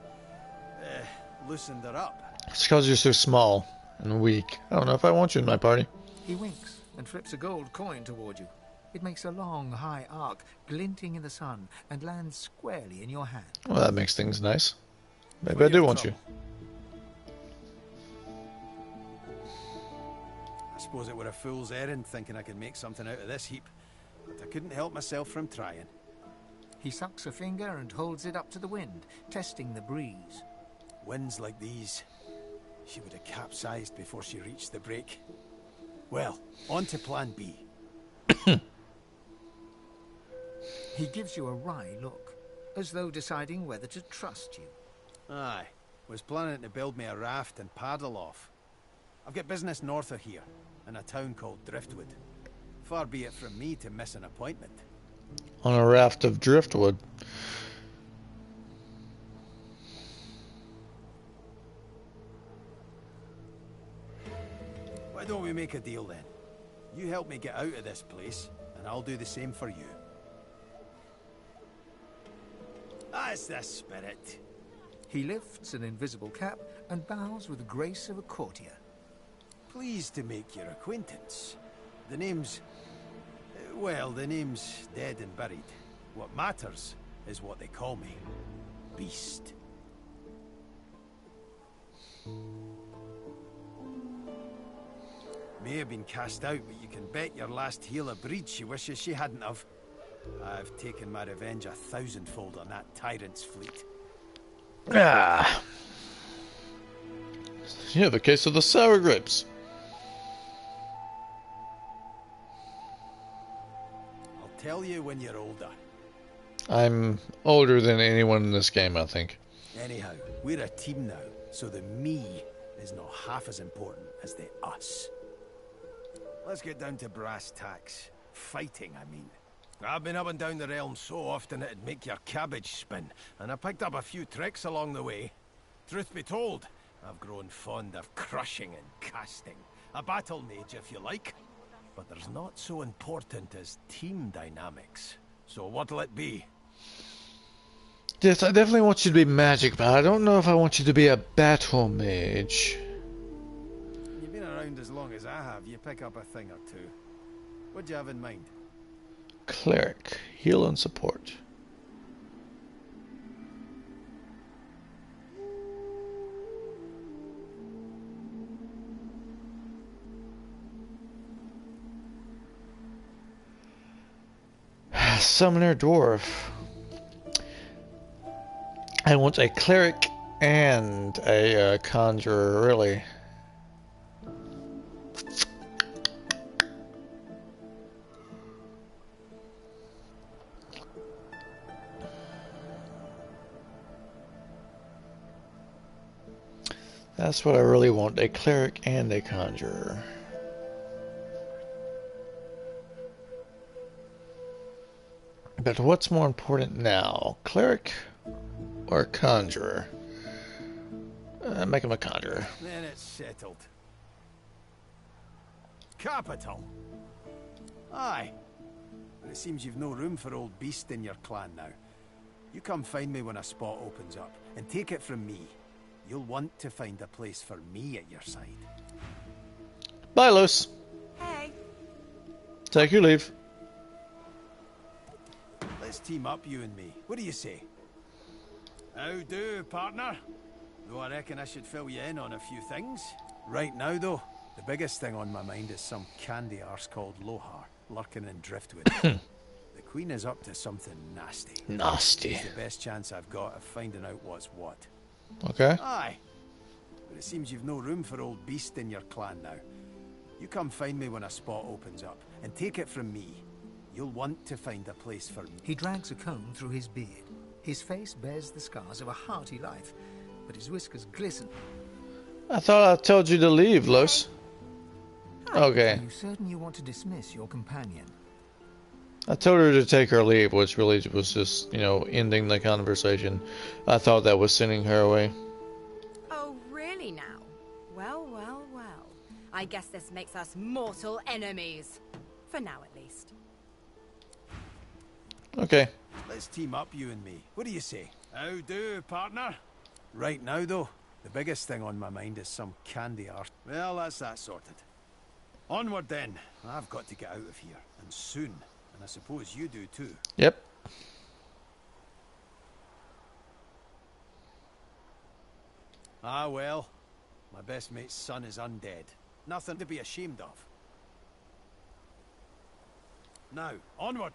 loosened her up. It's because you're so small and weak. I don't know if I want you in my party. He winks and flips a gold coin toward you. It makes a long, high arc, glinting in the sun, and lands squarely in your hand. Well, that makes things nice. Maybe I do want you. I suppose it were a fool's errand thinking I could make something out of this heap, but I couldn't help myself from trying. He sucks a finger and holds it up to the wind, testing the breeze. Winds like these, she would have capsized before she reached the break. Well, on to plan B. He gives you a wry look, as though deciding whether to trust you. Aye, was planning to build me a raft and paddle off. I've got business north of here, in a town called Driftwood. Far be it from me to miss an appointment. On a raft of driftwood. Why don't we make a deal then? You help me get out of this place, and I'll do the same for you. That's the spirit. He lifts an invisible cap and bows with the grace of a courtier. Pleased to make your acquaintance. The name's... well, the name's dead and buried. What matters is what they call me. Beast. May have been cast out, but you can bet your last heel of breed she wishes she hadn't have. I've taken my revenge 1,000-fold on that tyrant's fleet. Ah. Yeah, the case of the sour grapes. I'll tell you when you're older. I'm older than anyone in this game, I think. Anyhow, we're a team now, so the me is not half as important as the us. Let's get down to brass tacks. Fighting, I mean. I've been up and down the realm so often it'd make your cabbage spin, and I picked up a few tricks along the way. Truth be told, I've grown fond of crushing and casting. A battle mage, if you like. But there's not so important as team dynamics. So what'll it be? Yes, I definitely want you to be magic, but I don't know if I want you to be a battle mage. You've been around as long as I have, you pick up a thing or two. What do you have in mind? Cleric, heal and support. Summoner dwarf. I want a cleric and a conjurer, really. That's what I really want, a cleric and a conjurer. But what's more important now, cleric or conjurer? Make him a conjurer. Then it's settled. Capital. Aye. But it seems you've no room for old beast in your clan now. You come find me when a spot opens up, and take it from me. You'll want to find a place for me at your side. Bye, Los. Hey. Take your leave. Let's team up, you and me. What do you say? How do, partner? Though I reckon I should fill you in on a few things. Right now, though, the biggest thing on my mind is some candy arse called Lohar, lurking in Driftwood. The Queen is up to something nasty. Nasty. It's the best chance I've got of finding out what's what. Okay. Aye. But it seems you've no room for old beast in your clan now. You come find me when a spot opens up, and take it from me. You'll want to find a place for me. He drags a comb through his beard. His face bears the scars of a hearty life, but his whiskers glisten. I thought I told you to leave, Los. Okay. Are you certain you want to dismiss your companion? I told her to take her leave, which really was just, you know, ending the conversation. I thought that was sending her away. Oh, really now? Well, well, well. I guess this makes us mortal enemies. For now, at least. Okay. Let's team up, you and me. What do you say? How do, partner? Right now, though, the biggest thing on my mind is some candy art. Well, that's that sorted. Onward then. I've got to get out of here, and soon. And I suppose you do too. Yep. Ah, well. My best mate's son is undead. Nothing to be ashamed of. Now, onward!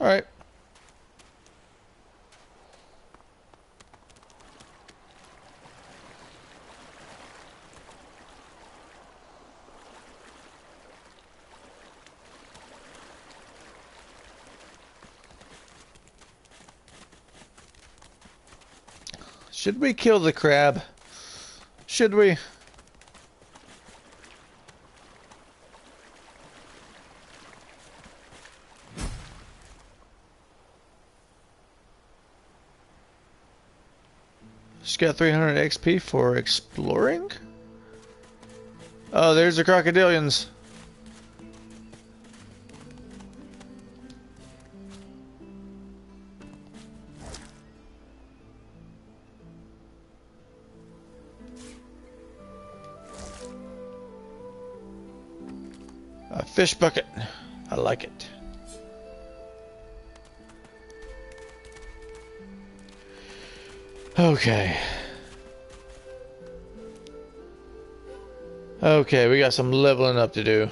Alright. Should we kill the crab? Should we? Just got 300 XP for exploring? Oh, there's the crocodilians. A fish bucket. I like it. Okay. Okay, we got some leveling up to do.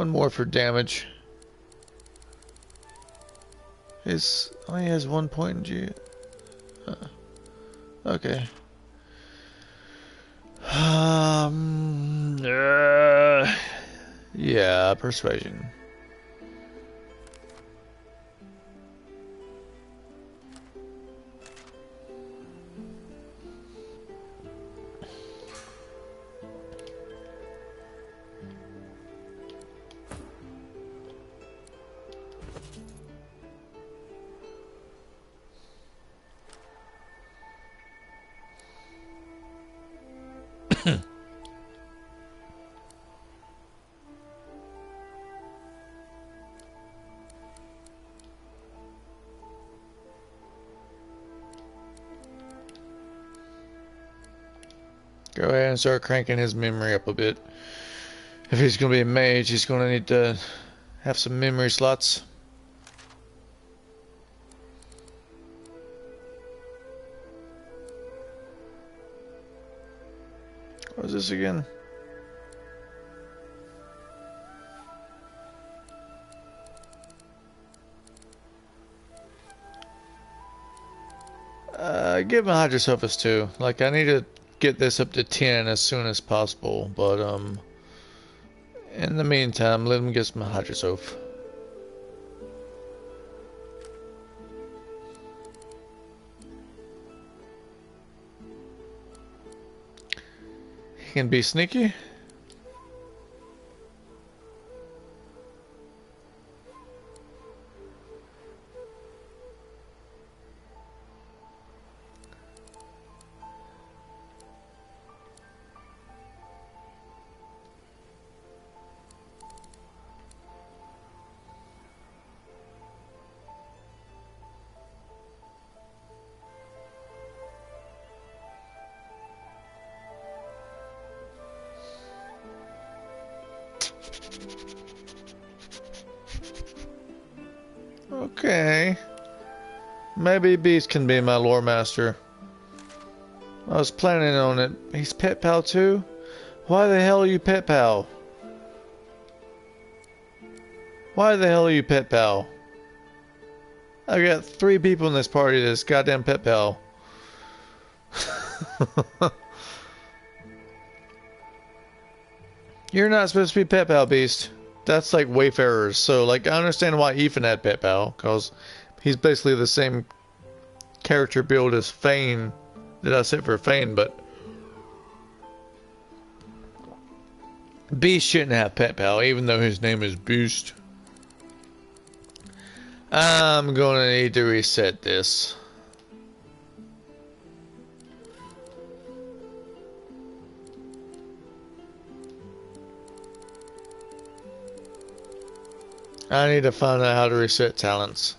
one more for damage. His only has 1 point in G. Okay. Yeah, persuasion. Go ahead and start cranking his memory up a bit. If he's going to be a mage, he's going to need to have some memory slots. What is this again? Give him a Hydrosophist too. Like, I need to get this up to 10 as soon as possible, but in the meantime, let him get some Hydrosoph. He can be sneaky. Okay. Maybe Beast can be my lore master. I was planning on it. He's pet pal too? Why the hell are you pet pal? Why the hell are you pet pal? I got 3 people in this party that's goddamn pet pal. You're not supposed to be pet pal, Beast. That's like Wayfarers. So, like, I understand why Ethan had pet pal, because he's basically the same character build as Fane that I set for Fane, but Beast shouldn't have pet pal, even though his name is Beast. I'm gonna need to reset this. I need to find out how to reset talents.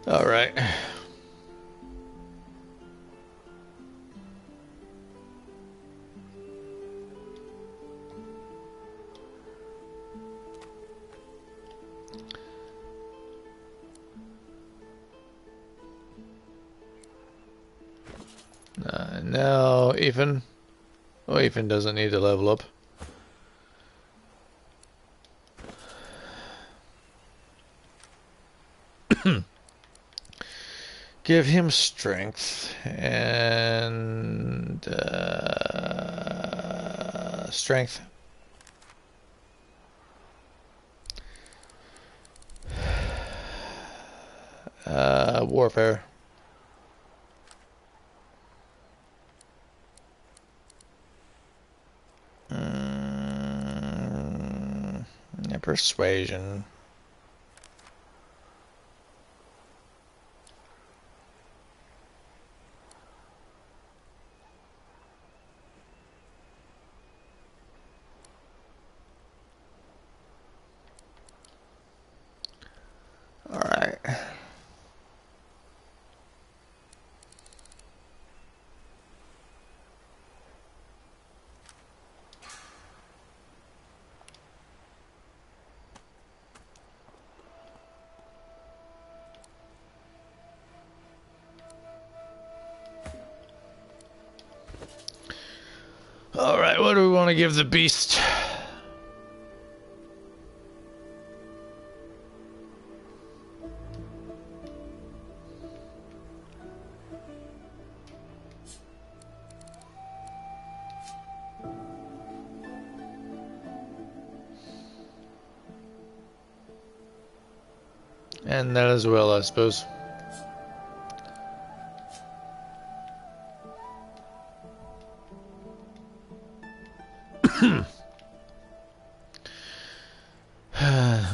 All right. Now, Ethan. Oh, Ethan doesn't need to level up. Give him strength and strength. Warfare. Persuasion. All right. Alright, what do we want to give the beast? And that as well, I suppose.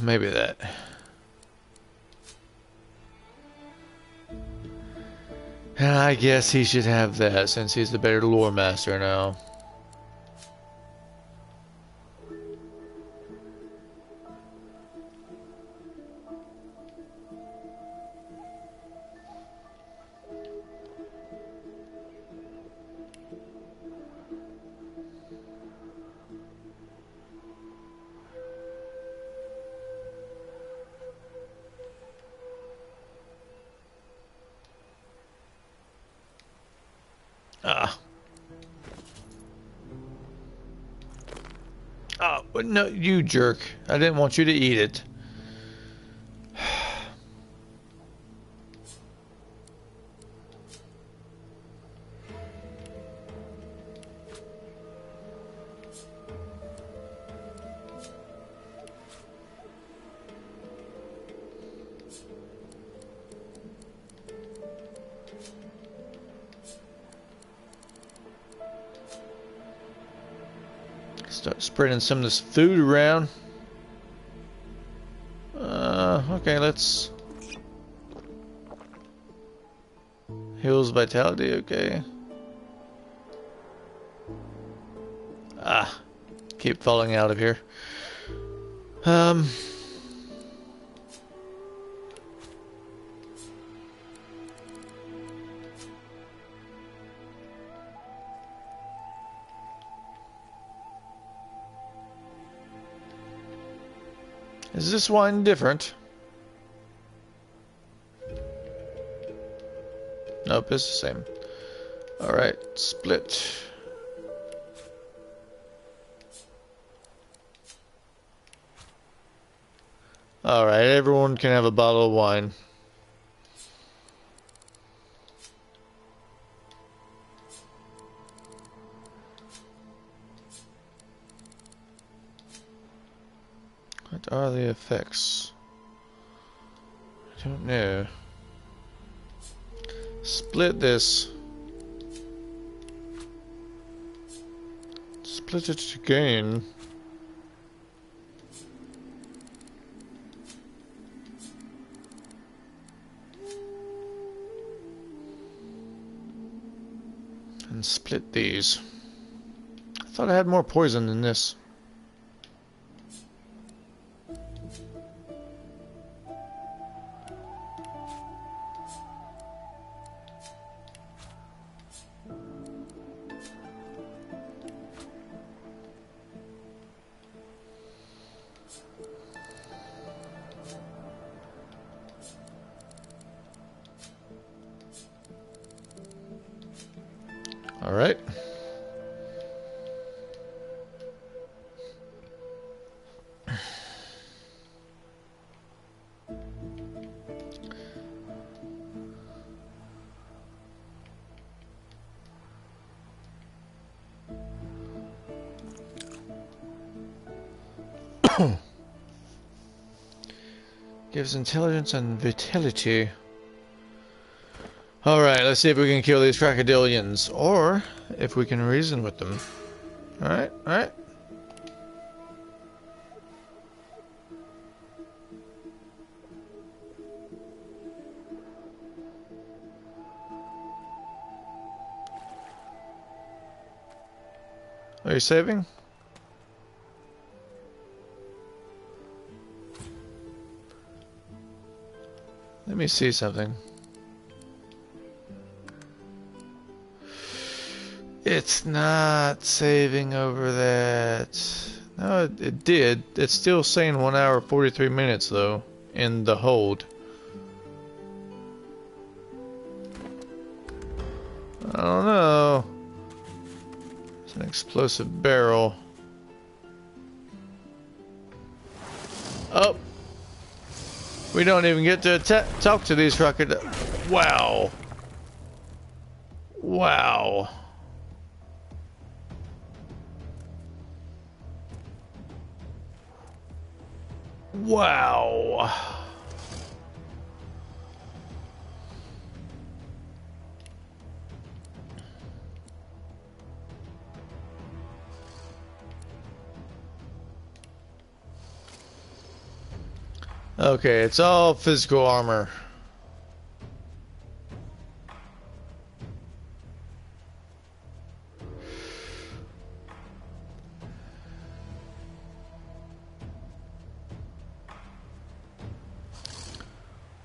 Maybe that. And I guess he should have that since he's the better lore master now. Oh, no, you jerk. I didn't want you to eat it. Start spreading some of this food around. Okay, let's... Heals vitality, okay. Keep falling out of here. Is this wine different? Nope, it's the same. Alright, split. Alright, everyone can have a bottle of wine. What are the effects? I don't know. Split this. Split it again. And split these. I thought I had more poison than this. All right. Gives intelligence and vitality. Alright, let's see if we can kill these crocodilians, or if we can reason with them. Alright, alright. Are you saving? Let me see something. It's not saving over that. No, it did. It's still saying 1 hour 43 minutes though in the hold. I don't know. It's an explosive barrel. Oh! We don't even get to talk to these crocodiles. Wow. Wow. Wow. Okay, it's all physical armor.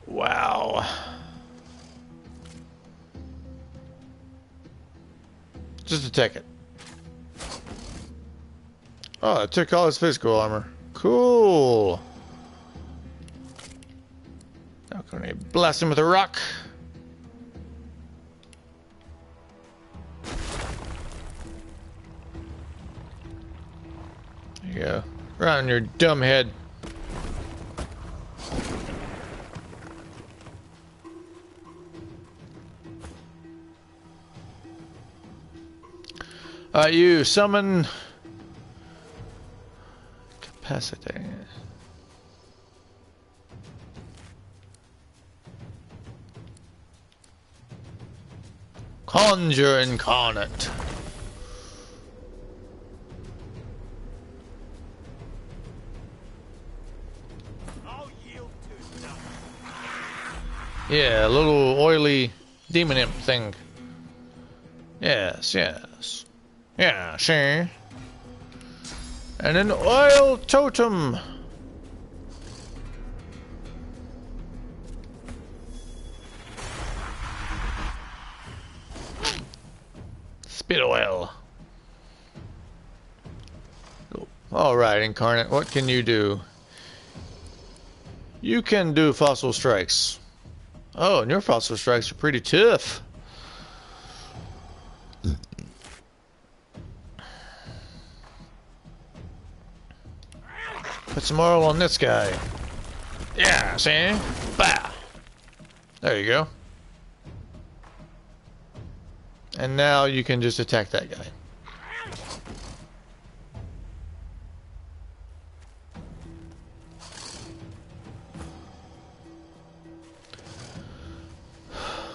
Wow. Just attack it. Oh, it took all his physical armor. Cool. Now can I blast him with a rock? There you go. Right on your dumb head. You summon capacity. Conjure incarnate. Yeah, a little oily demon imp thing. Yes, yes. Yeah, sure. And an oil totem. Spit oil. Alright, Incarnate, what can you do? You can do fossil strikes. Oh, and your fossil strikes are pretty tough. Put some oil on this guy. Yeah, see? Bah! There you go. And now you can just attack that guy.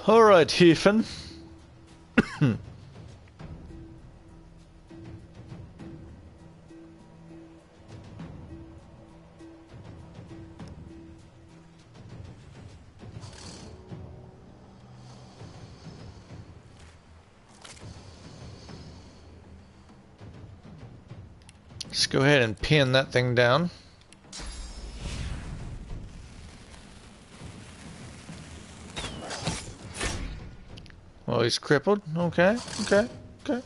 Alright, Heathen. Let's go ahead and pin that thing down. Well, he's crippled. Okay, okay, okay.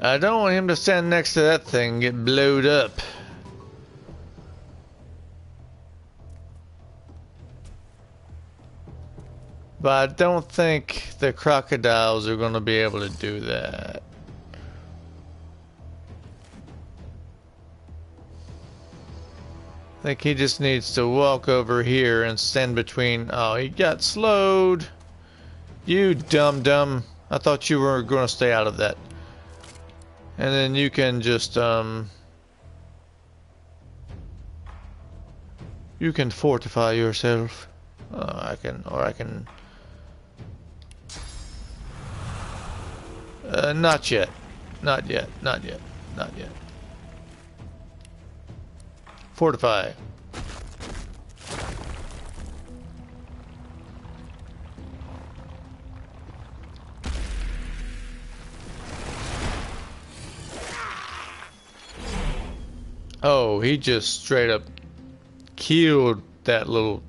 I don't want him to stand next to that thing and get blowed up. But I don't think the crocodiles are going to be able to do that. I think he just needs to walk over here and stand between... Oh, he got slowed. You dum-dum. I thought you were going to stay out of that. And then you can just, you can fortify yourself. I can... not yet. Not yet. Not yet. Not yet. Fortify. Oh, he just straight up killed that little...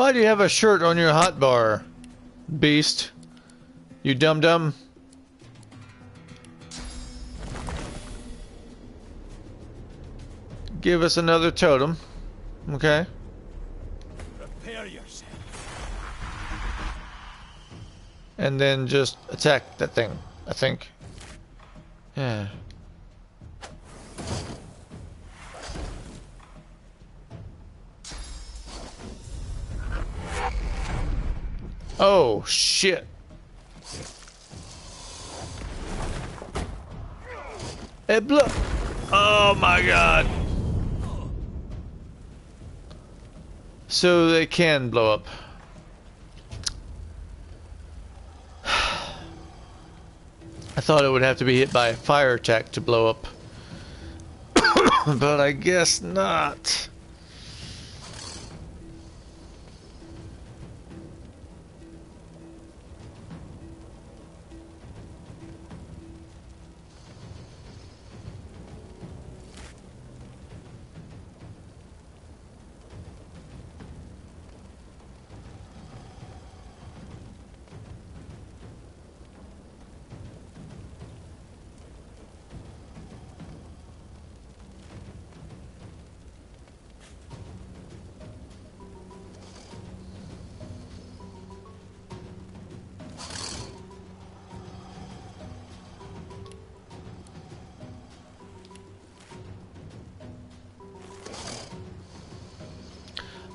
Why do you have a shirt on your hotbar, beast? You dum-dum. Give us another totem. Okay. Prepare yourself. And then just attack that thing, I think. Yeah. Oh, shit. It blew. Oh my god. So they can blow up. I thought it would have to be hit by a fire attack to blow up. But I guess not.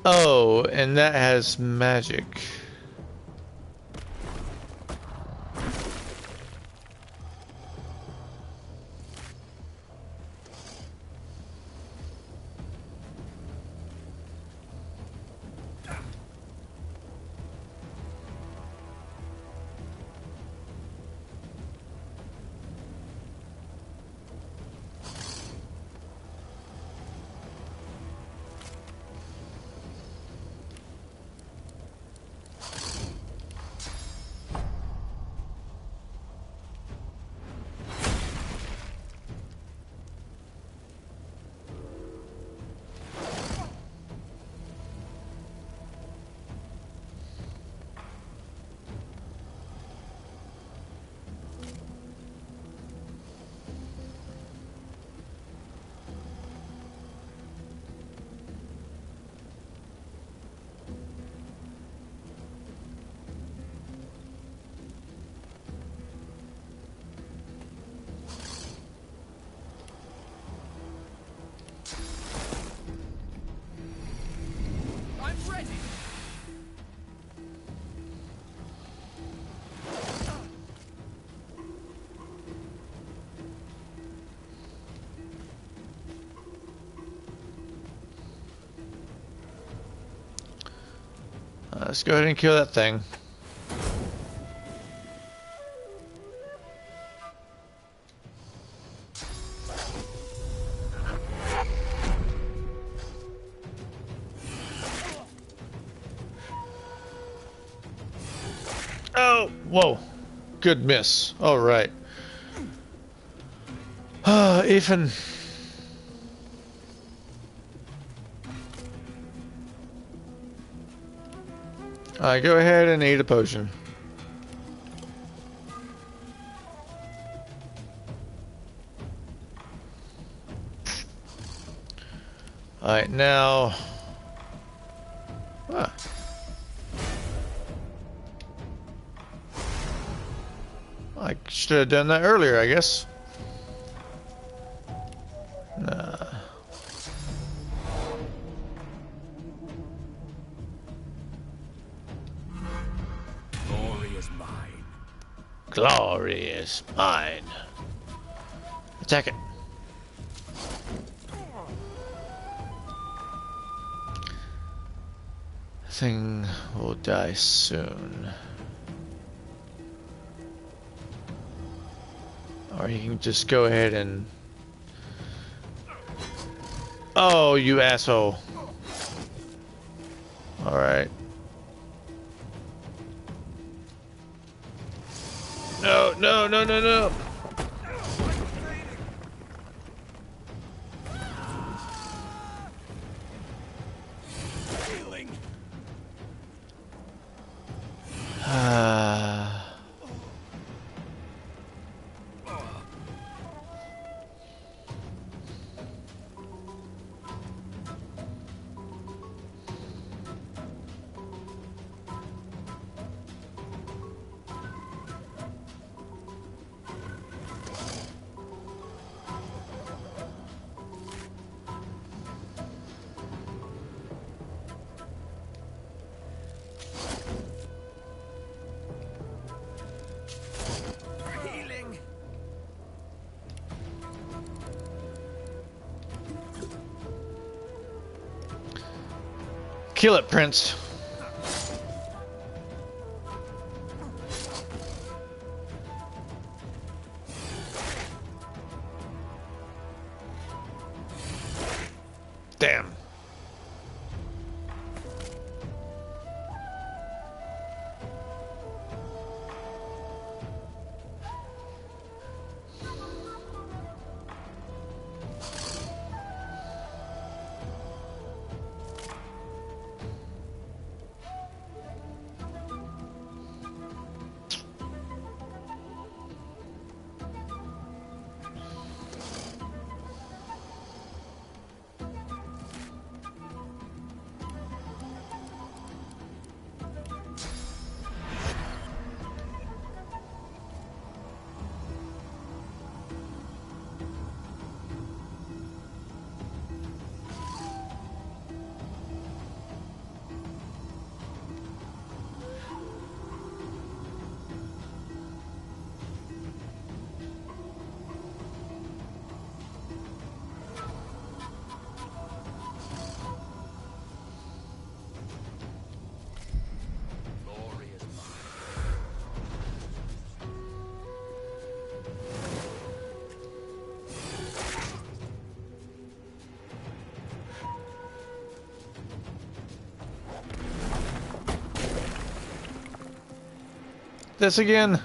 Oh, and that has magic. Let's go ahead and kill that thing. Oh, whoa. Good miss. All right. Ethan. Alright, go ahead and eat a potion. Alright, now... Ah. I should have done that earlier, I guess. Nah. Glory is mine. Attack it. Thing will die soon. Or you can just go ahead and... Oh, you asshole. Alright. No, no, no, no, no. Kill it, Prince. Damn. This again.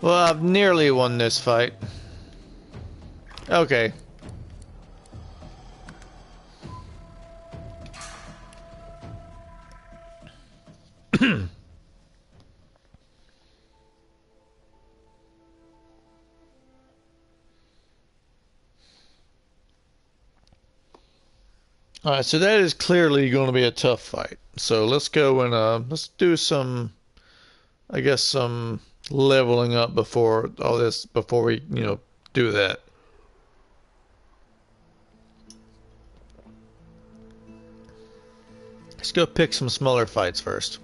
Well, I've nearly won this fight. Okay. Alright, so that is clearly going to be a tough fight. So let's go and let's do some, I guess, some leveling up before all this, before we, do that. Let's go pick some smaller fights first.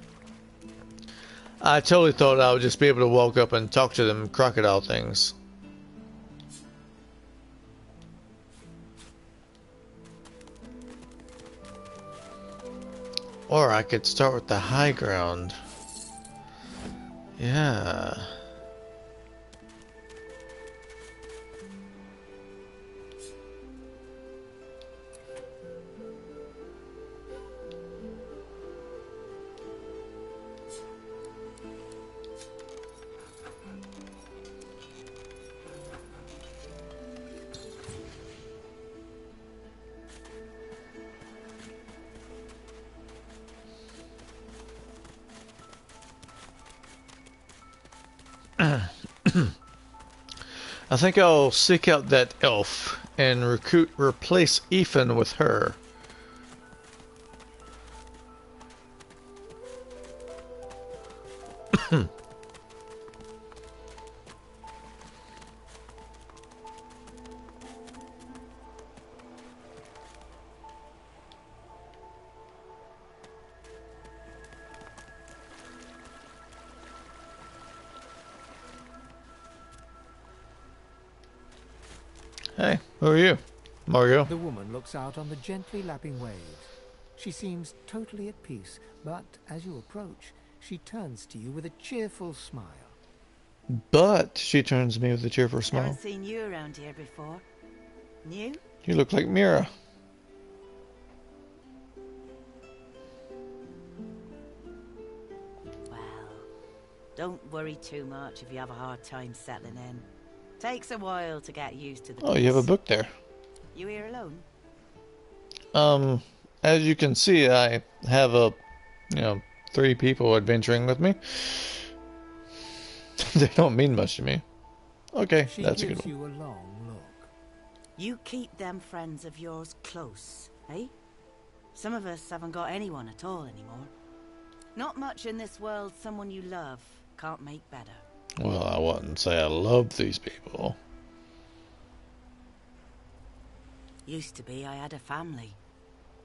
I totally thought I would just be able to walk up and talk to them crocodile things. Or I could start with the high ground. Yeah. I think I'll seek out that elf and replace Ethan with her. Hey, who are you? Mario? The woman looks out on the gently lapping waves. She seems totally at peace, but as you approach, she turns to you with a cheerful smile. But she turns to me with a cheerful smile. Haven't seen you around here before. New? You look like Mira. Well, don't worry too much if you have a hard time settling in. Takes a while to get used to the Oh, you have a book there. You here alone? As you can see, I have 3 people adventuring with me. They don't mean much to me. Okay, that's a good one. She gives you a long look. You keep them friends of yours close, eh? Some of us haven't got anyone at all anymore. Not much in this world someone you love can't make better. Well, I wouldn't say I love these people. Used to be I had a family.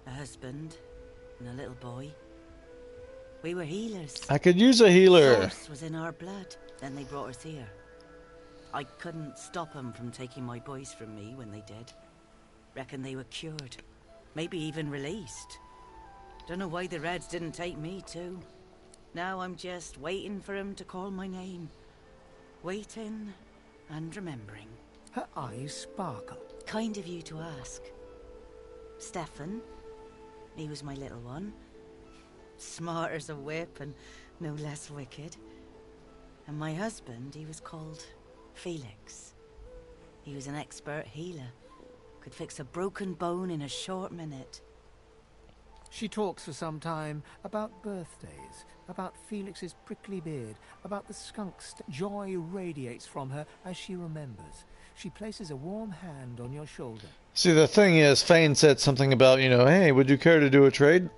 A husband and a little boy. We were healers. I could use a healer. Source was in our blood. Then they brought us here. I couldn't stop them from taking my boys from me when they did. Reckon they were cured. Maybe even released. Don't know why the Reds didn't take me too. Now I'm just waiting for him to call my name. Waiting and remembering. Her eyes sparkle. Kind of you to ask. Stefan, he was my little one. Smart as a whip and no less wicked. And my husband, he was called Felix. He was an expert healer. Could fix a broken bone in a short minute. She talks for some time about birthdays, about Felix's prickly beard, about the skunk joy radiates from her as she remembers. She places a warm hand on your shoulder. See, the thing is, Fane said something about, hey, would you care to do a trade?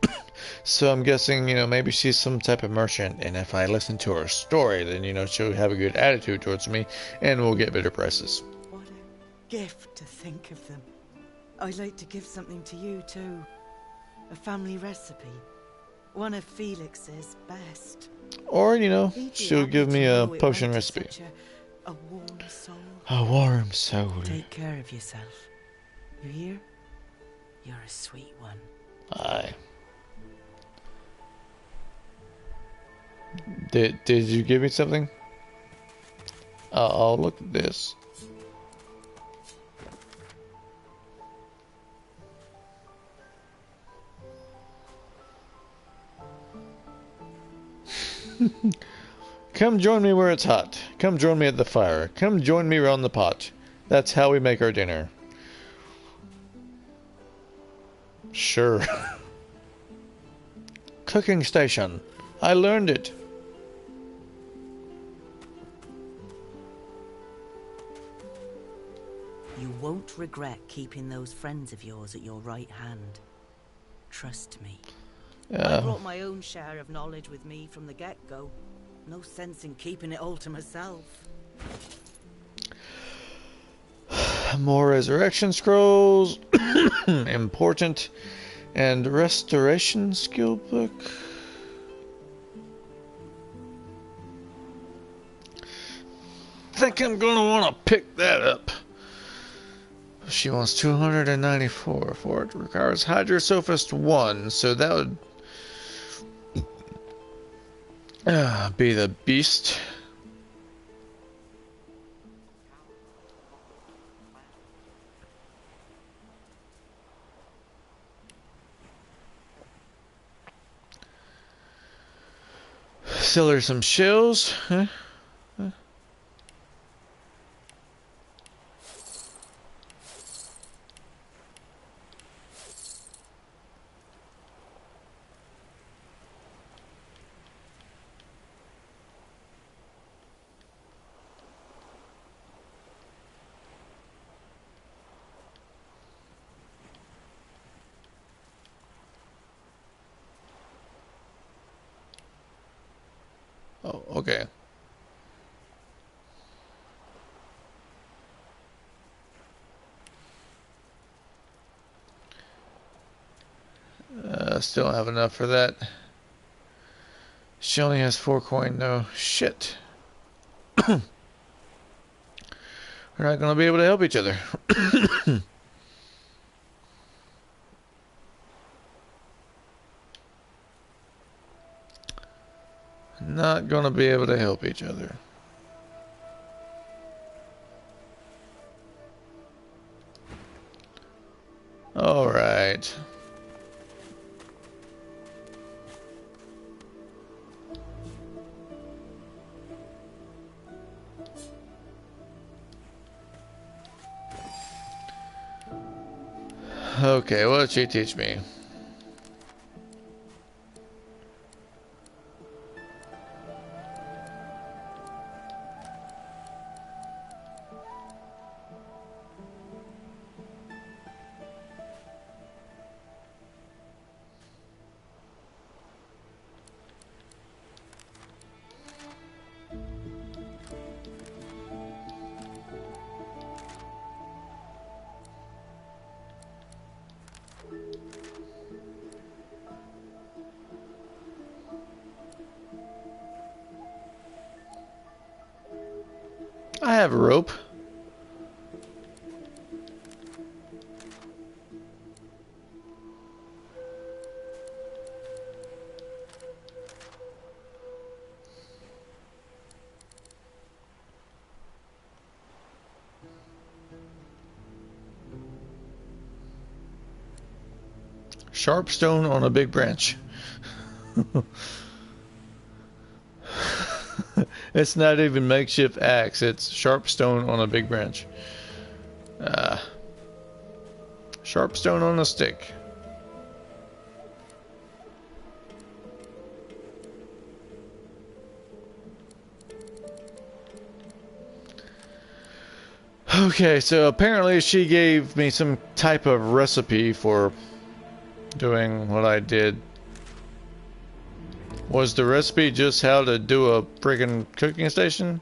So I'm guessing, maybe she's some type of merchant, and if I listen to her story, then, she'll have a good attitude towards me, and we'll get better prices. What a gift to think of them. I'd like to give something to you, too. A family recipe. One of Felix's best. Or, she'll give me a potion recipe. A warm soul. A warm soul. Take care of yourself. You hear? You're a sweet one. Aye. Did you give me something? I'll look at this. Come join me where it's hot. Come join me at the fire. Come join me round the pot. That's how we make our dinner. Sure. Cooking station. I learned it. You won't regret keeping those friends of yours at your right hand. Trust me. I brought my own share of knowledge with me from the get-go. No sense in keeping it all to myself. More resurrection scrolls. Important. And restoration skill book. Think I'm gonna want to pick that up. She wants 294 for it. Requires Hydrosophist 1, so that would be the beast. Sell her some shells. Huh? Oh, okay. Still don't have enough for that. She only has 4 coin though. Shit. We're not gonna be able to help each other. Not gonna be able to help each other. All right. Okay, what did she teach me? have a rope. Sharp stone on a big branch. It's not even makeshift axe, it's sharp stone on a big branch. Sharp stone on a stick. Okay, so apparently she gave me some type of recipe for doing what I did. Was the recipe just how to do a friggin' cooking station?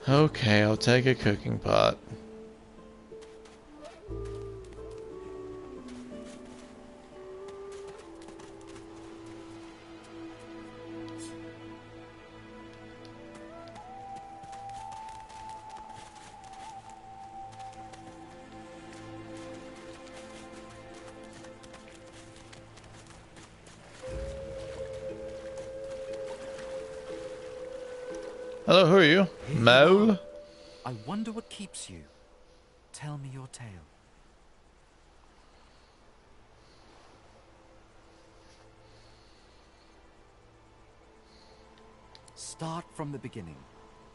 Okay, I'll take a cooking pot. Hello, who are you? Mo? I wonder what keeps you. Tell me your tale. Start from the beginning.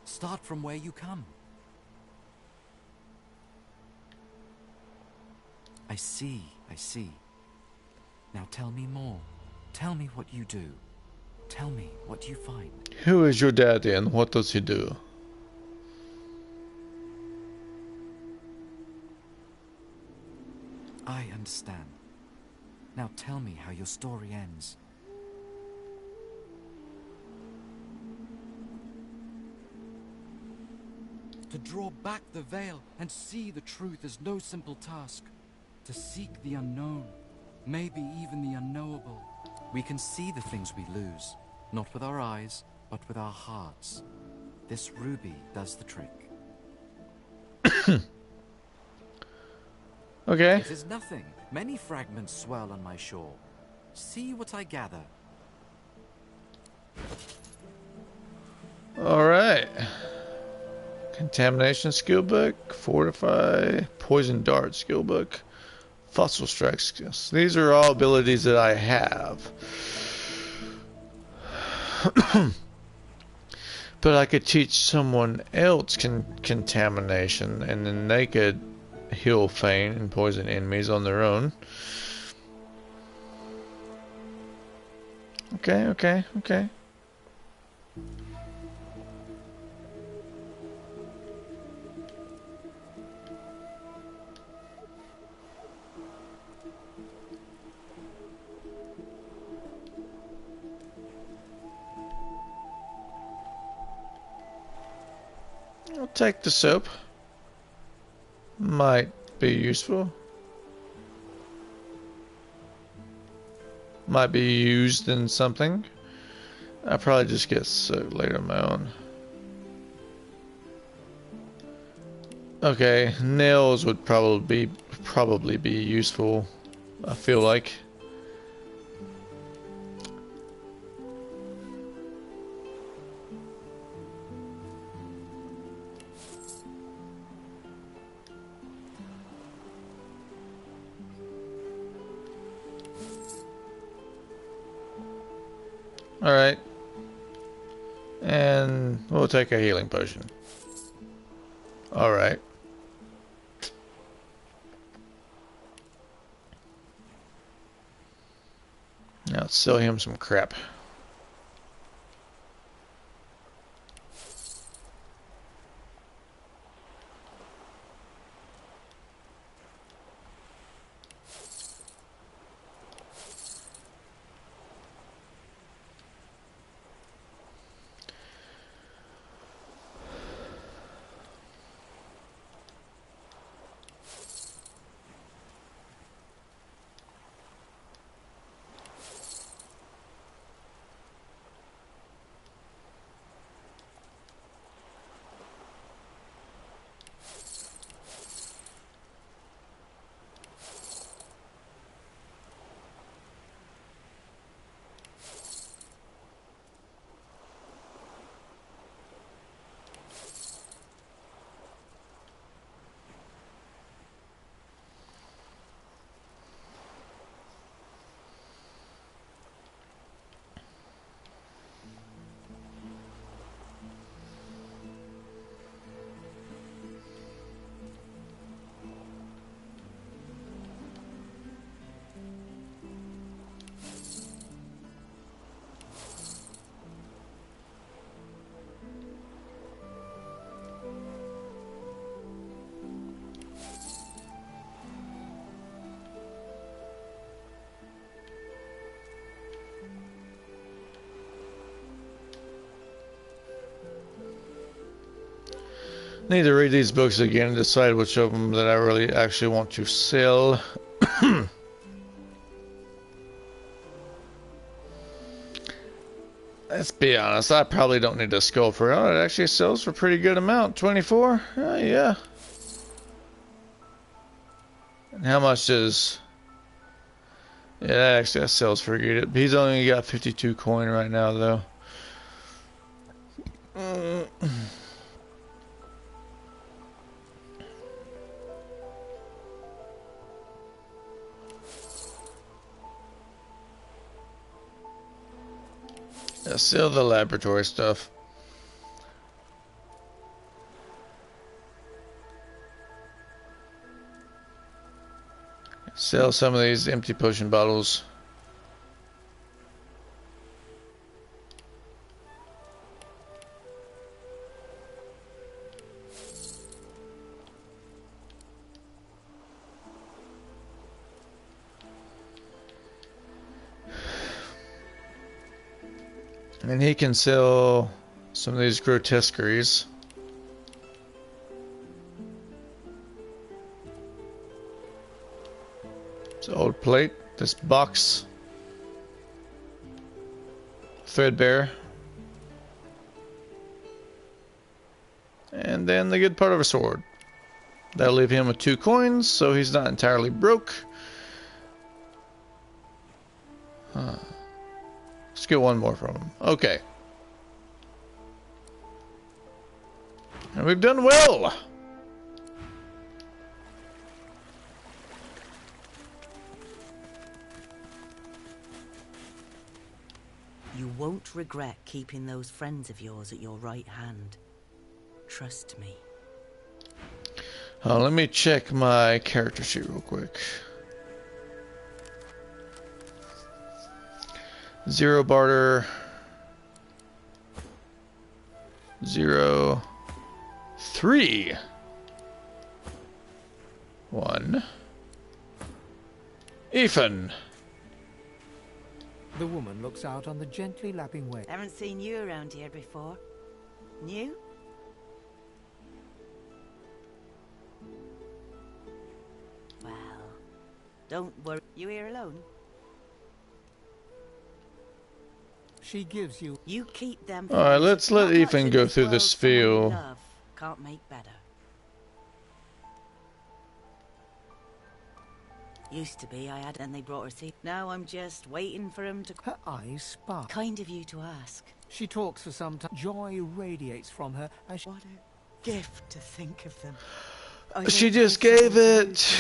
Start from where you come. I see, I see. Now tell me more. Tell me what you do. Tell me what you find. Who is your daddy and what does he do? I understand. Now tell me how your story ends. To draw back the veil and see the truth is no simple task. To seek the unknown, maybe even the unknowable. We can see the things we lose, not with our eyes, but with our hearts. This ruby does the trick. Okay. It is nothing. Many fragments swirl on my shore. See what I gather. Alright. Contamination skill book, fortify, poison dart skill book, fossil strike skills. These are all abilities that I have. But I could teach someone else contamination and then they could heal feign and poison enemies on their own. Okay. I'll take the soap. Might be useful. Might be used in something. I'll probably just get soap later on my own. Okay, nails would probably be useful, I feel like. Alright. And we'll take a healing potion. Alright. Now let's sell him some crap. Need to read these books again and decide which of them that I really actually want to sell. Let's be honest, I probably don't need a skull for it. Oh, it actually sells for a pretty good amount. 24? Yeah. And how much does... Yeah, that sells for good. He's only got 52 coin right now, though. Yeah, sell the laboratory stuff. Sell some of these empty potion bottles. And he can sell some of these grotesqueries. It's an old plate. This box. Threadbare. And then the good part of a sword. That'll leave him with 2 coins, so he's not entirely broke. Let's get one more from him. Okay. And we've done well! You won't regret keeping those friends of yours at your right hand. Trust me. Let me check my character sheet real quick. 0 barter. 0. 3. 1. Ethan. The woman looks out on the gently lapping wave. Haven't seen you around here before. New? Well, don't worry. You here alone? She gives you... You keep them... Alright, let's let Ethan go through this spiel. Love can't make better. Used to be I had, and they brought her tea. Now I'm just waiting for him to... Her eyes spark. Kind of you to ask. She talks for some time. Joy radiates from her as she... What a gift to think of them. She just gave it.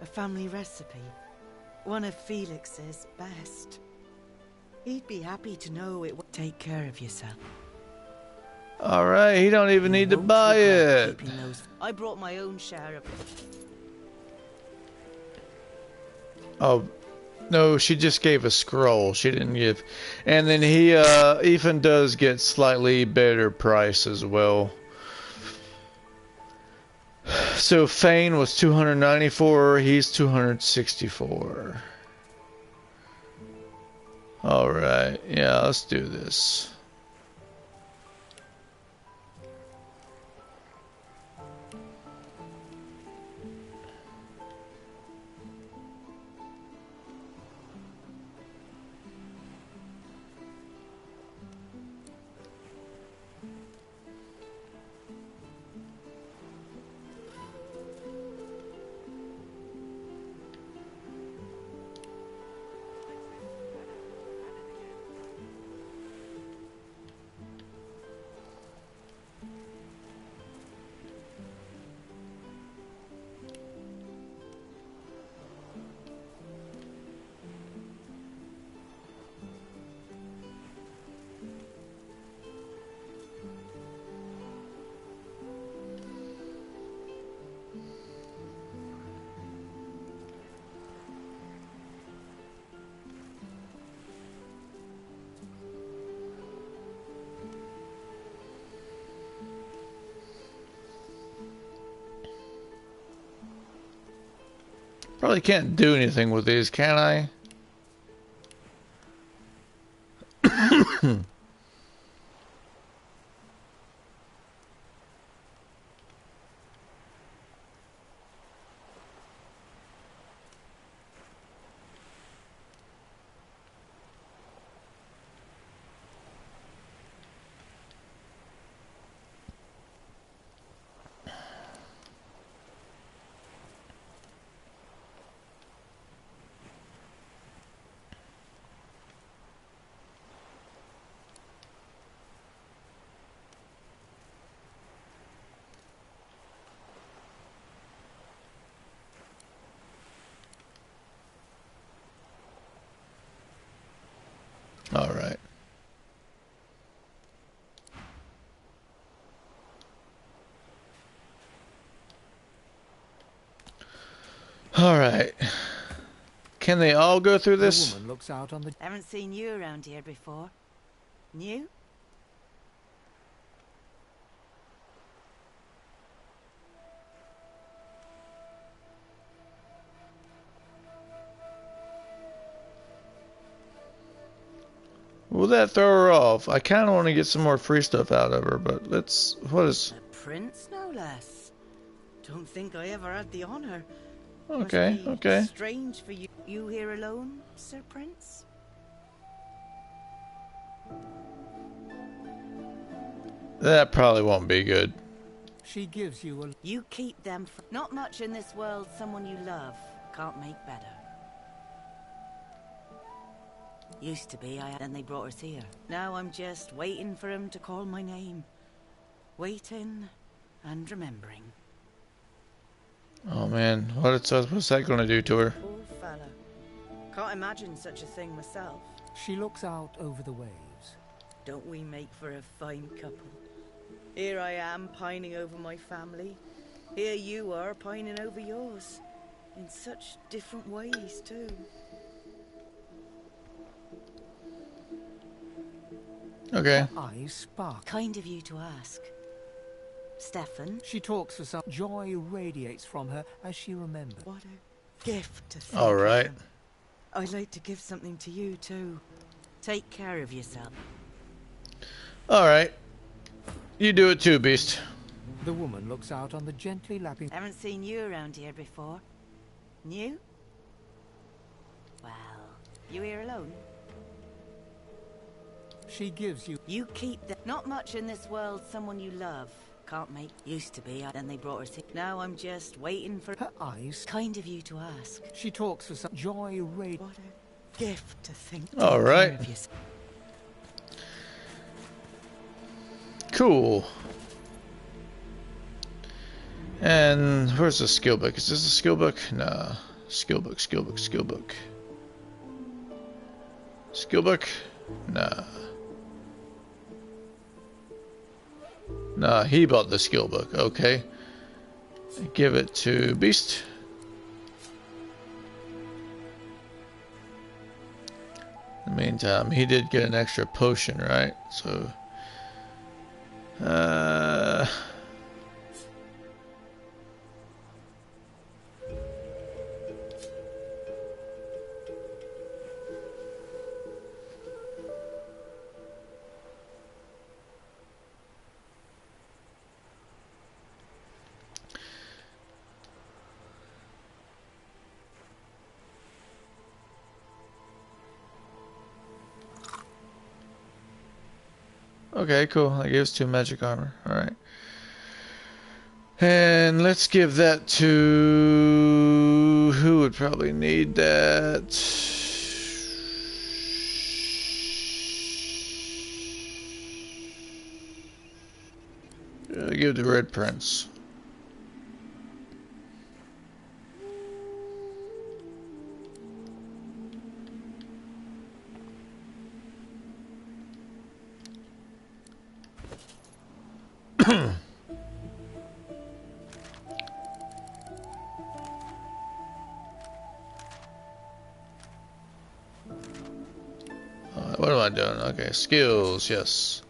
A family recipe. One of Felix's best. He'd be happy to know it would take care of yourself. Alright, he don't even need to buy it. I brought my own share of it. Oh, no, she just gave a scroll. She didn't give. And then he, Ethan does get slightly better price as well. So Fane was 294, he's 264. Alright, yeah, let's do this. Probably can't do anything with these, can I? Alright. Can they all go through this? The woman looks out on the... Haven't seen you around here before. New? Will that throw her off? I kind of want to get some more free stuff out of her, but let's... What is... A prince, no less. Don't think I ever had the honor. Okay, Must be okay. strange for you. You here alone, Sir Prince? That probably won't be good. She gives you a... You keep them for... Not much in this world someone you love can't make better. Used to be, then they brought us here. Now I'm just waiting for him to call my name. Waiting and remembering. Oh man, what's that going to do to her? Poor fella. Can't imagine such a thing myself. She looks out over the waves. Don't we make for a fine couple? Here I am pining over my family. Here you are pining over yours. In such different ways too. Okay. Eyes spark. Kind of you to ask. Stefan? She talks for some... Joy radiates from her as she remembers. What a gift to think All right. of them. I'd like to give something to you too. Take care of yourself. Alright. You do it too, Beast. The woman looks out on the gently lapping... Haven't seen you around here before. New? Well, you here alone? She gives you... You keep them. Not much in this world someone you love can't make. Used to be, then they brought us here. Now I'm just waiting for... Her eyes... Kind of you to ask. She talks for some... Joy radiates... What a gift to think. All right. Cool. And where's the skill book? Is this a skill book? Nah. Skill book, skill book, skill book. Skill book? Nah. Nah, he bought the skill book. Okay. Give it to Beast. In the meantime, he did get an extra potion, right? So... Okay, cool. That gives 2 magic armor. Alright. And let's give that to... Who would probably need that? Give it to Red Prince. What am I doing? Okay, skills, yes.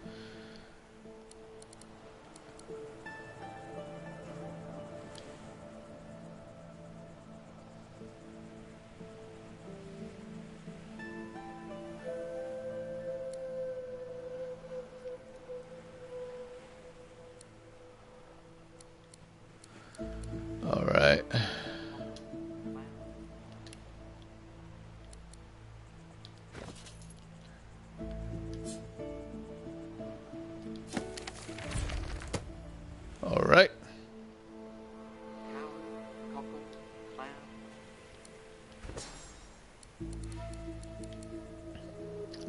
All right. All right.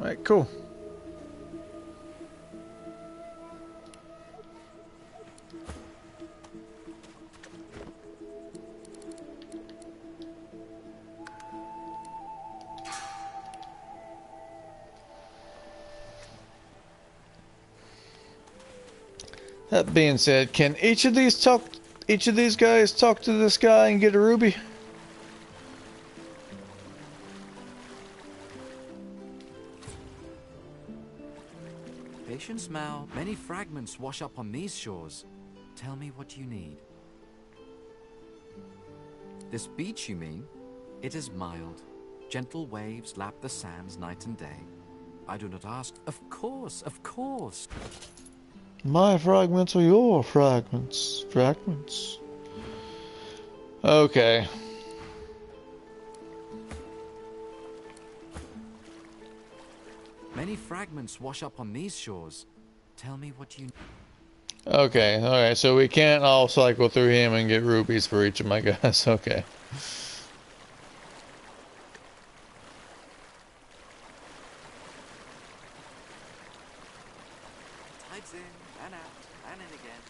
All right, cool. That being said, can each of these guys talk to this guy and get a ruby? Patience, Mal. Many fragments wash up on these shores. Tell me what you need. This beach, you mean? It is mild. Gentle waves lap the sands night and day. I do not ask. Of course, of course. My fragments are your fragments. Fragments. Okay. Many fragments wash up on these shores. Tell me what you... Okay, alright, so we can't all cycle through him and get rubies for each of my guys. Okay. Tides in, and out, and in again.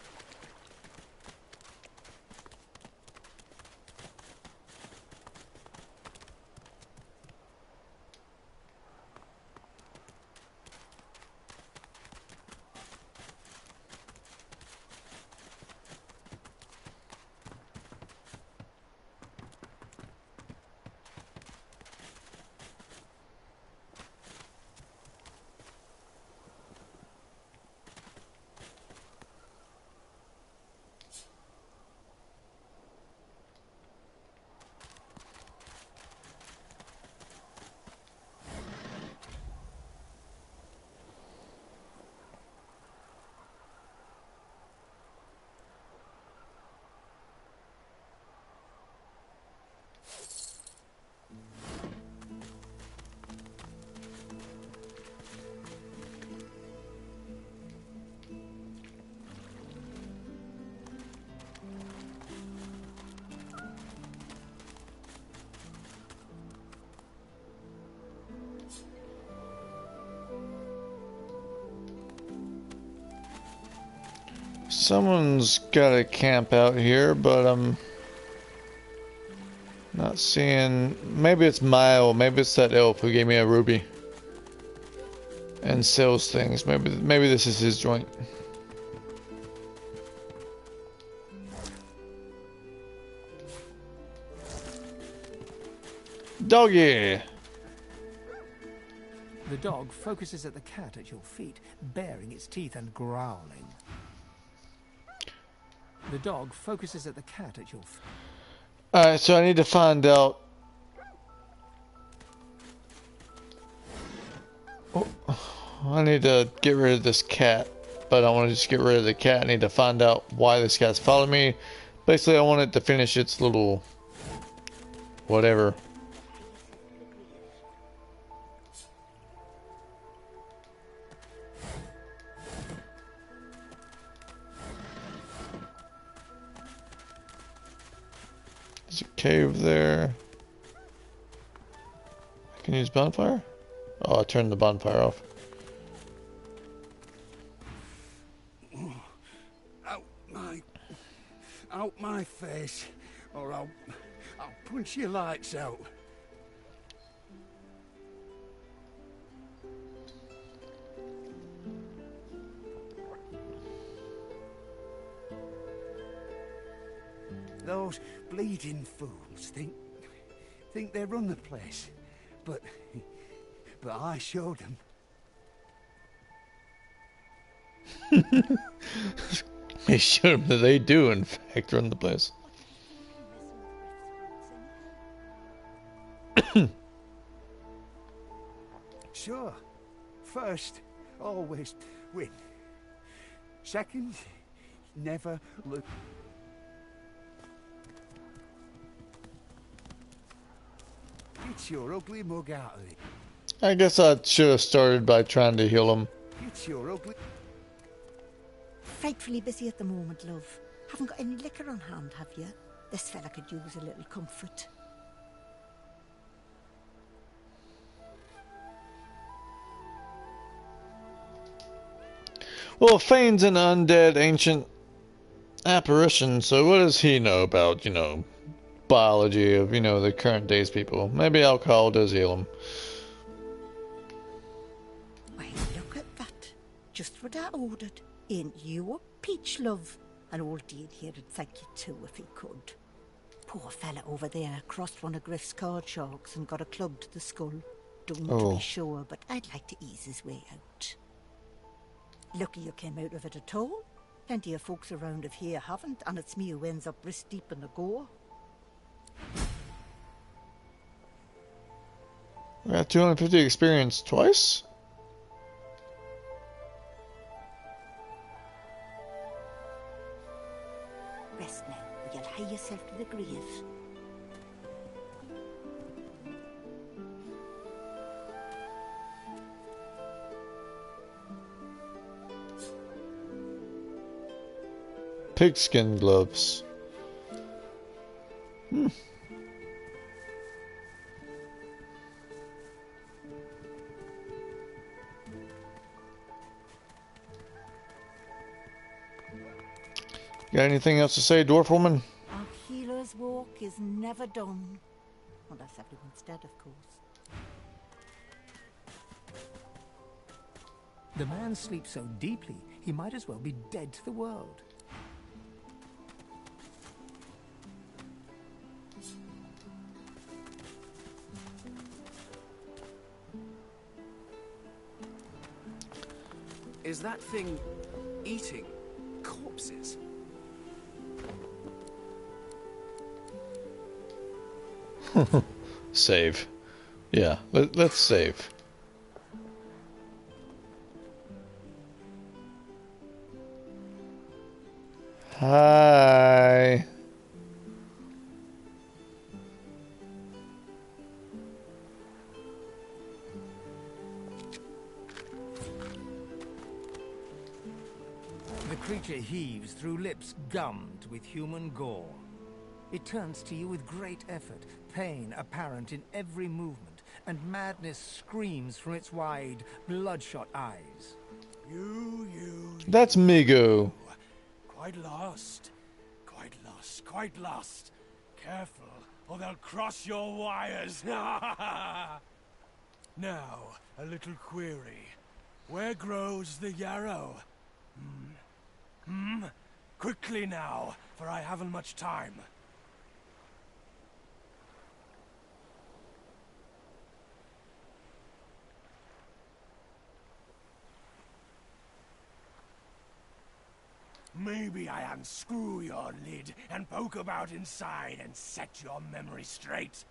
Someone's got a camp out here, but I'm not seeing. Maybe it's Mile. Maybe it's that elf who gave me a ruby and sells things. Maybe this is his joint. Doggy. The dog focuses at the cat at your feet, baring its teeth and growling. The dog focuses at the cat at your feet. Alright, so I need to find out. Oh, I need to get rid of this cat, but I don't want to just get rid of the cat. I need to find out why this cat's following me. Basically, I want it to finish its little whatever. There's a cave there. I can use bonfire? Oh, I turned the bonfire off. Out my face, or I'll punch your lights out. Those bleeding fools think they run the place, but I showed them. They showed them that they do, in fact, run the place. Sure. First, always win. Second, never lose. Get your ugly mug out of it. I guess I should have started by trying to heal him. Get your ugly... Frightfully busy at the moment, love. Haven't got any liquor on hand, have you? This fella could use a little comfort. Well, Fane's an undead ancient apparition, so what does he know about, biology of, the current day's people? Maybe alcohol does heal him. Why, look at that. Just what I ordered. Ain't you a peach, love? And old Dean here'd thank you too if he could. Poor fella over there crossed one of Griff's card sharks and got a club to the skull. Don't to be sure, but I'd like to ease his way out. Lucky you came out of it at all. Plenty of folks around of here haven't, and it's me who ends up wrist deep in the gore. We got 250 experience twice? Rest now, or you'll hie yourself to the grave. Pigskin gloves. Got anything else to say, dwarf woman? Our healer's walk is never done. Unless everyone's dead, of course. The man sleeps so deeply, he might as well be dead to the world. Is that thing eating corpses? Save. Yeah, let's save. Hi. The creature heaves through lips gummed with human gore. It turns to you with great effort, pain apparent in every movement, and madness screams from its wide, bloodshot eyes. You. That's Migo. Quite lost. Quite lost. Quite lost. Careful, or they'll cross your wires. Now, a little query. Where grows the yarrow? Quickly now, for I haven't much time. Maybe I unscrew your lid and poke about inside and set your memory straight.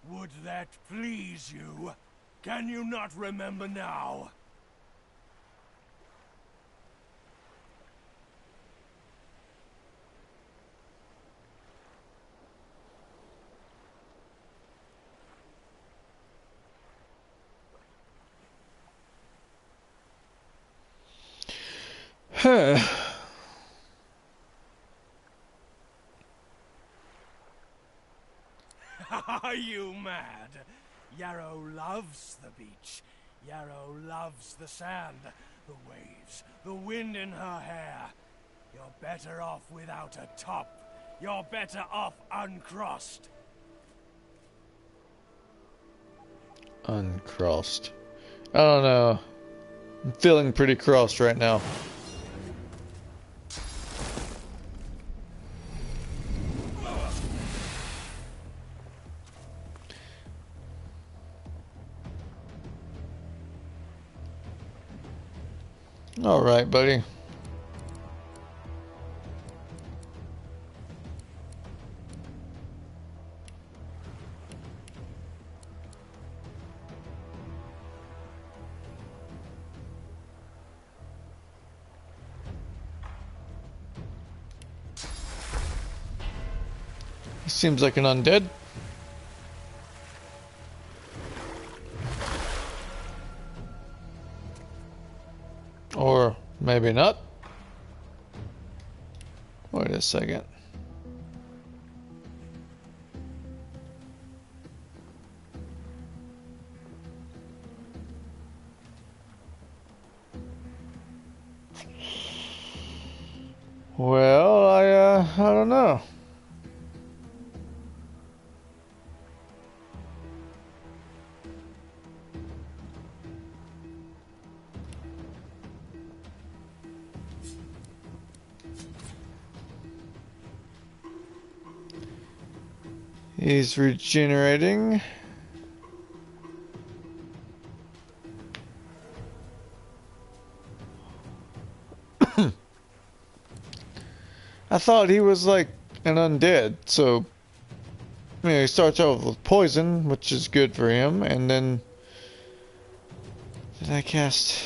Would that please you? Can you not remember now? Huh. Are you mad? Yarrow loves the beach. Yarrow loves the sand, the waves, the wind in her hair. You're better off without a top. You're better off uncrossed. Uncrossed. I don't know. I'm feeling pretty crossed right now. All right, buddy. He seems like an undead. Or maybe not. Wait a second. Well, I don't know. He's regenerating. thought he was like an undead, so he starts off with poison, which is good for him, and then did I cast?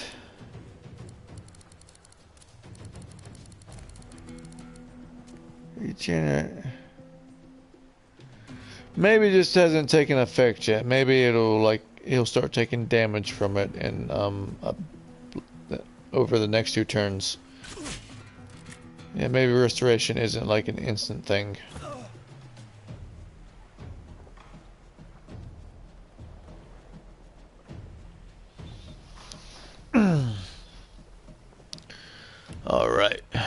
Regenerate. Maybe it just hasn't taken effect yet. Maybe he'll start taking damage from it and over the next 2 turns. Yeah, maybe restoration isn't like an instant thing. All right. I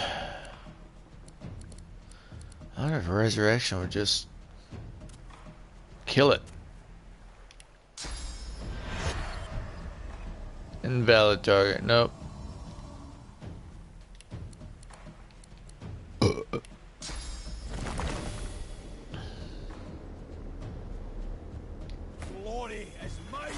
wonder if resurrection would just kill it. Invalid target. Nope. Glory is mine!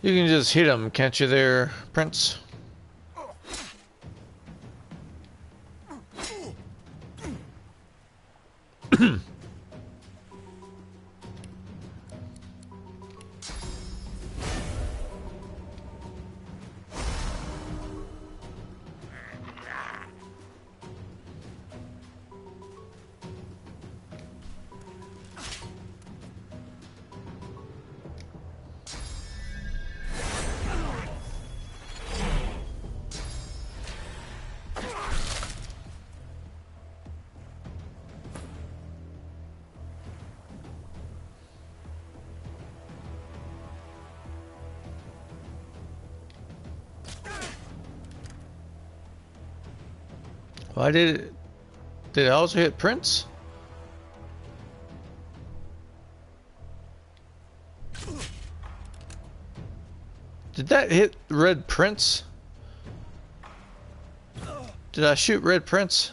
You can just hit him, can't you there, Prince? Why did it also hit Prince? Did that hit Red Prince? Did I shoot Red Prince?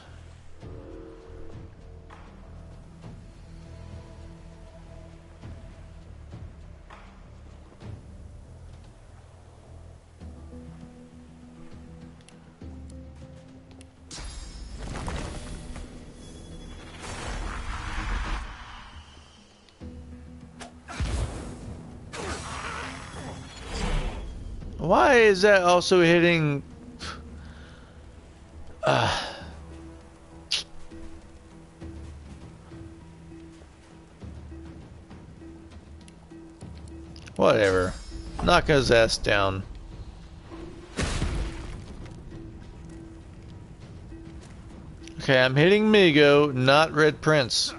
Why is that also hitting? Whatever. Knock his ass down. Okay, I'm hitting Migo, not Red Prince.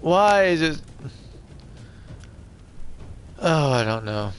Why is it? Oh, I don't know.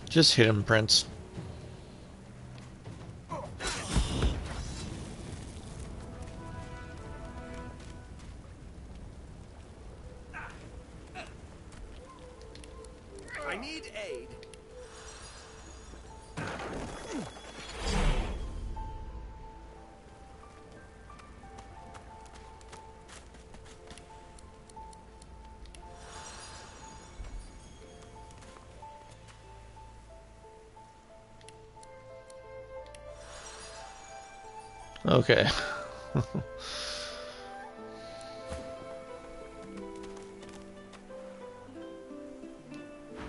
Just hit him, Prince. I need aid. Okay.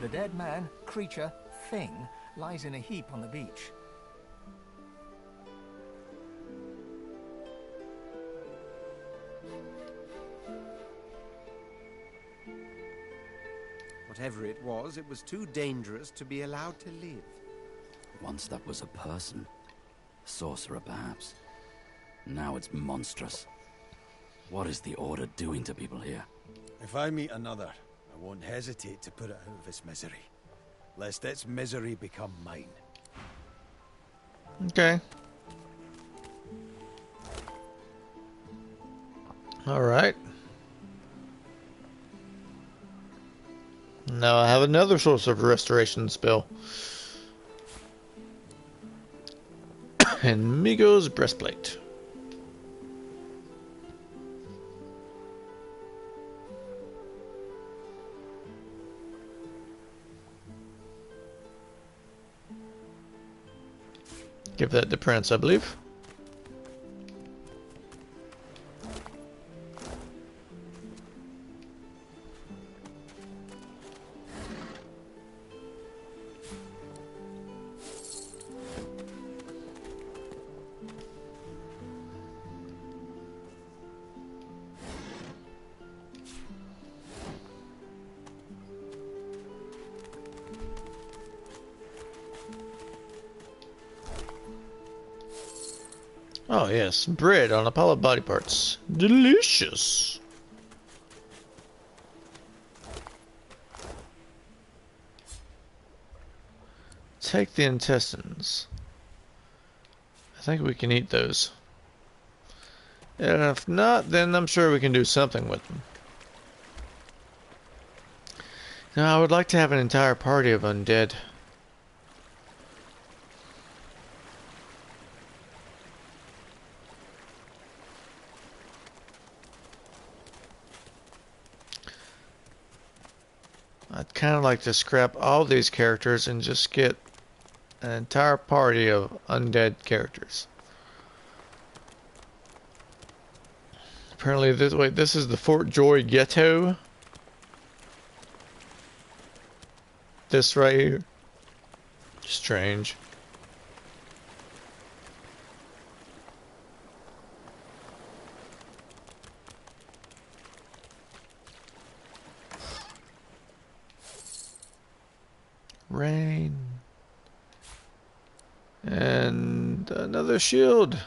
The dead man, creature, thing lies in a heap on the beach. Whatever it was too dangerous to be allowed to live. Once that was a person. Sorcerer, perhaps. Now it's monstrous. What is the Order doing to people here? If I meet another, I won't hesitate to put it out of its misery, lest its misery become mine. Okay. Alright. Now I have another source of restoration spell. And Migo's breastplate. Give that to Prince, I believe. Oh yes, bread on Apollo body parts. Delicious. Take the intestines. I think we can eat those. And if not, then I'm sure we can do something with them. Now, I would like to have an entire party of undead. I'd kind of like to scrap all these characters and just get an entire party of undead characters. Apparently this is the Fort Joy Ghetto. This right here. Strange. Rain. And another shield.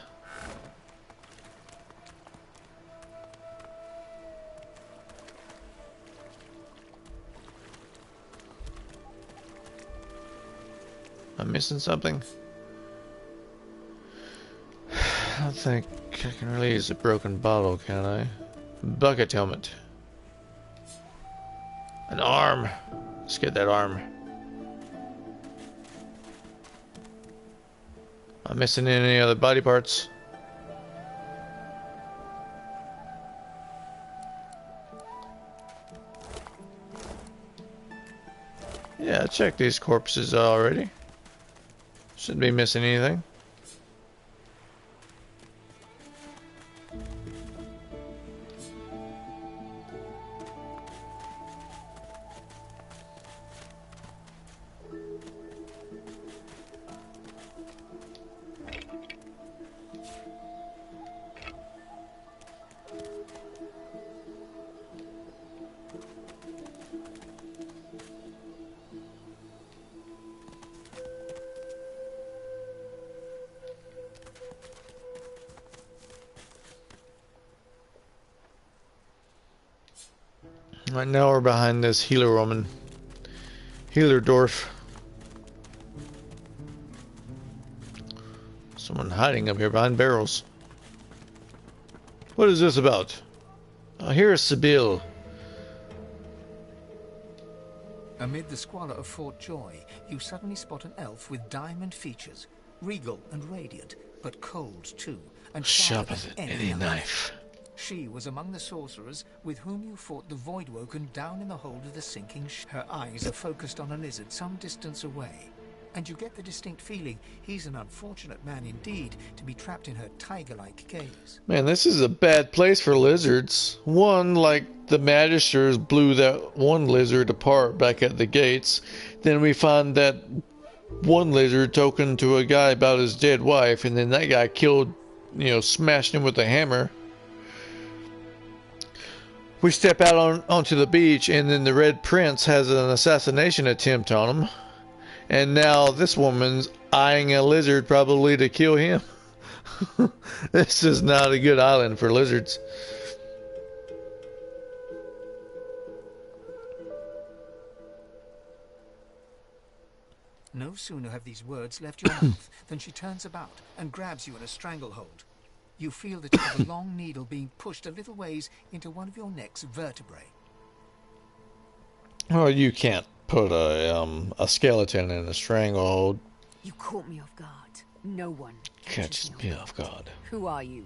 I'm missing something. I don't think I can really use a broken bottle, can I? Bucket helmet. An arm. Let's get that arm. I'm missing any other body parts. Yeah, I checked these corpses already. Shouldn't be missing anything. Right now we're behind this healer woman. Healer dwarf. hiding up here behind barrels. What is this about? Here is Sibyl. Amid the squalor of Fort Joy, you suddenly spot an elf with diamond features, regal and radiant, but cold too, and sharper than any knife. She was among the sorcerers with whom you fought the Voidwoken down in the hold of the sinking ship. Her eyes are focused on a lizard some distance away, and you get the distinct feeling he's an unfortunate man indeed to be trapped in her tiger-like gaze. Man, this is a bad place for lizards. One, like the Magisters blew that one lizard apart back at the gates. Then we find that one lizard talking to a guy about his dead wife, and then that guy killed, smashed him with a hammer. We step out onto the beach, and then the Red Prince has an assassination attempt on him. And now this woman's eyeing a lizard probably to kill him. This is not a good island for lizards. No sooner have these words left your mouth than she turns about and grabs you in a stranglehold. You feel the tip of a long needle being pushed a little ways into one of your neck's vertebrae. Oh, you can't put a skeleton in a stranglehold. You caught me off guard. No one Catches me off guard. Who are you?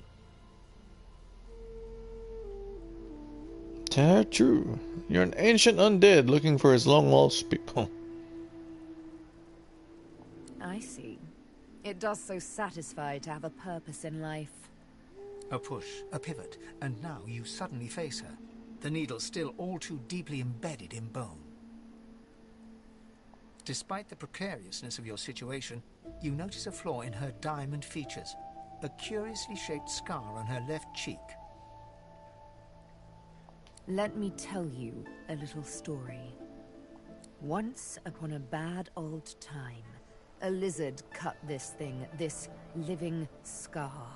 True. You're an ancient undead looking for his long-lost people. I see. It does so satisfy to have a purpose in life. A push, a pivot, and now you suddenly face her. The needle still all too deeply embedded in bone. Despite the precariousness of your situation, you notice a flaw in her diamond features, a curiously shaped scar on her left cheek. Let me tell you a little story. Once upon a bad old time, a lizard cut this living scar,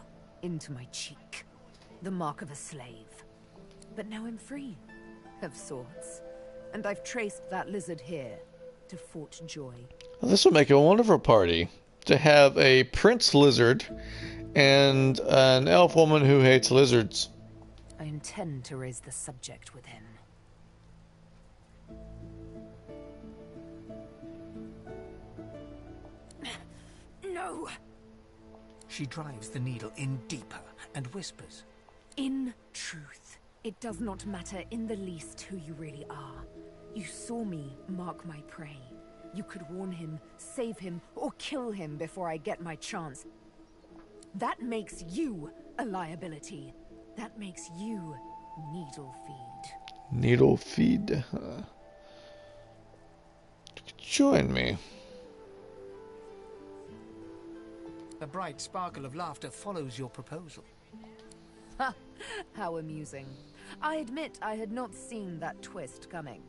into my cheek. The mark of a slave. But now I'm free, of sorts. And I've traced that lizard here, to Fort Joy. Well, this would make a wonderful party. To have a prince lizard and an elf woman who hates lizards. I intend to raise the subject with him. No! She drives the needle in deeper and whispers. In truth, it does not matter in the least who you really are. You saw me mark my prey. You could warn him, save him, or kill him before I get my chance. That makes you a liability. That makes you needle feed. Needle feed? Join me. A bright sparkle of laughter follows your proposal. Ha! How amusing. I admit I had not seen that twist coming.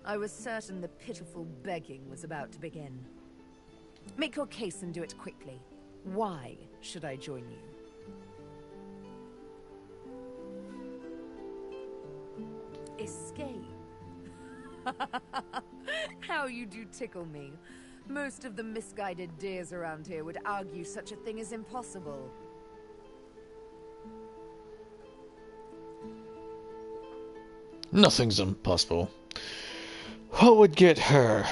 I was certain the pitiful begging was about to begin. Make your case and do it quickly. Why should I join you? Escape? How you do tickle me. Most of the misguided deers around here would argue such a thing is impossible. Nothing's impossible. What would get her?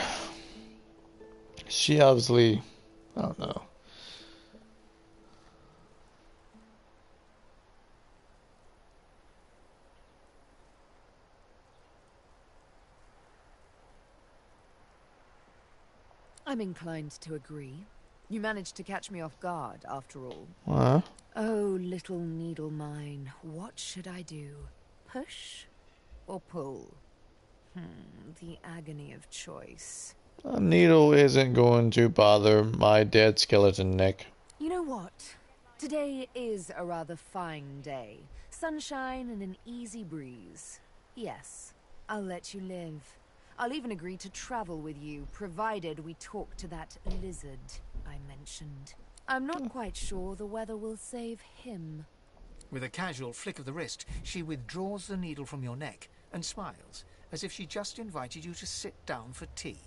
She obviously... I don't know. I'm inclined to agree. You managed to catch me off guard, after all. What? Oh, little needle mine, what should I do? Push or pull? The agony of choice. A needle isn't going to bother my dead skeleton neck. You know what? Today is a rather fine day. Sunshine and an easy breeze. Yes, I'll let you live. I'll even agree to travel with you, provided we talk to that lizard I mentioned. I'm not quite sure the weather will save him. With a casual flick of the wrist, she withdraws the needle from your neck and smiles, as if she just invited you to sit down for tea.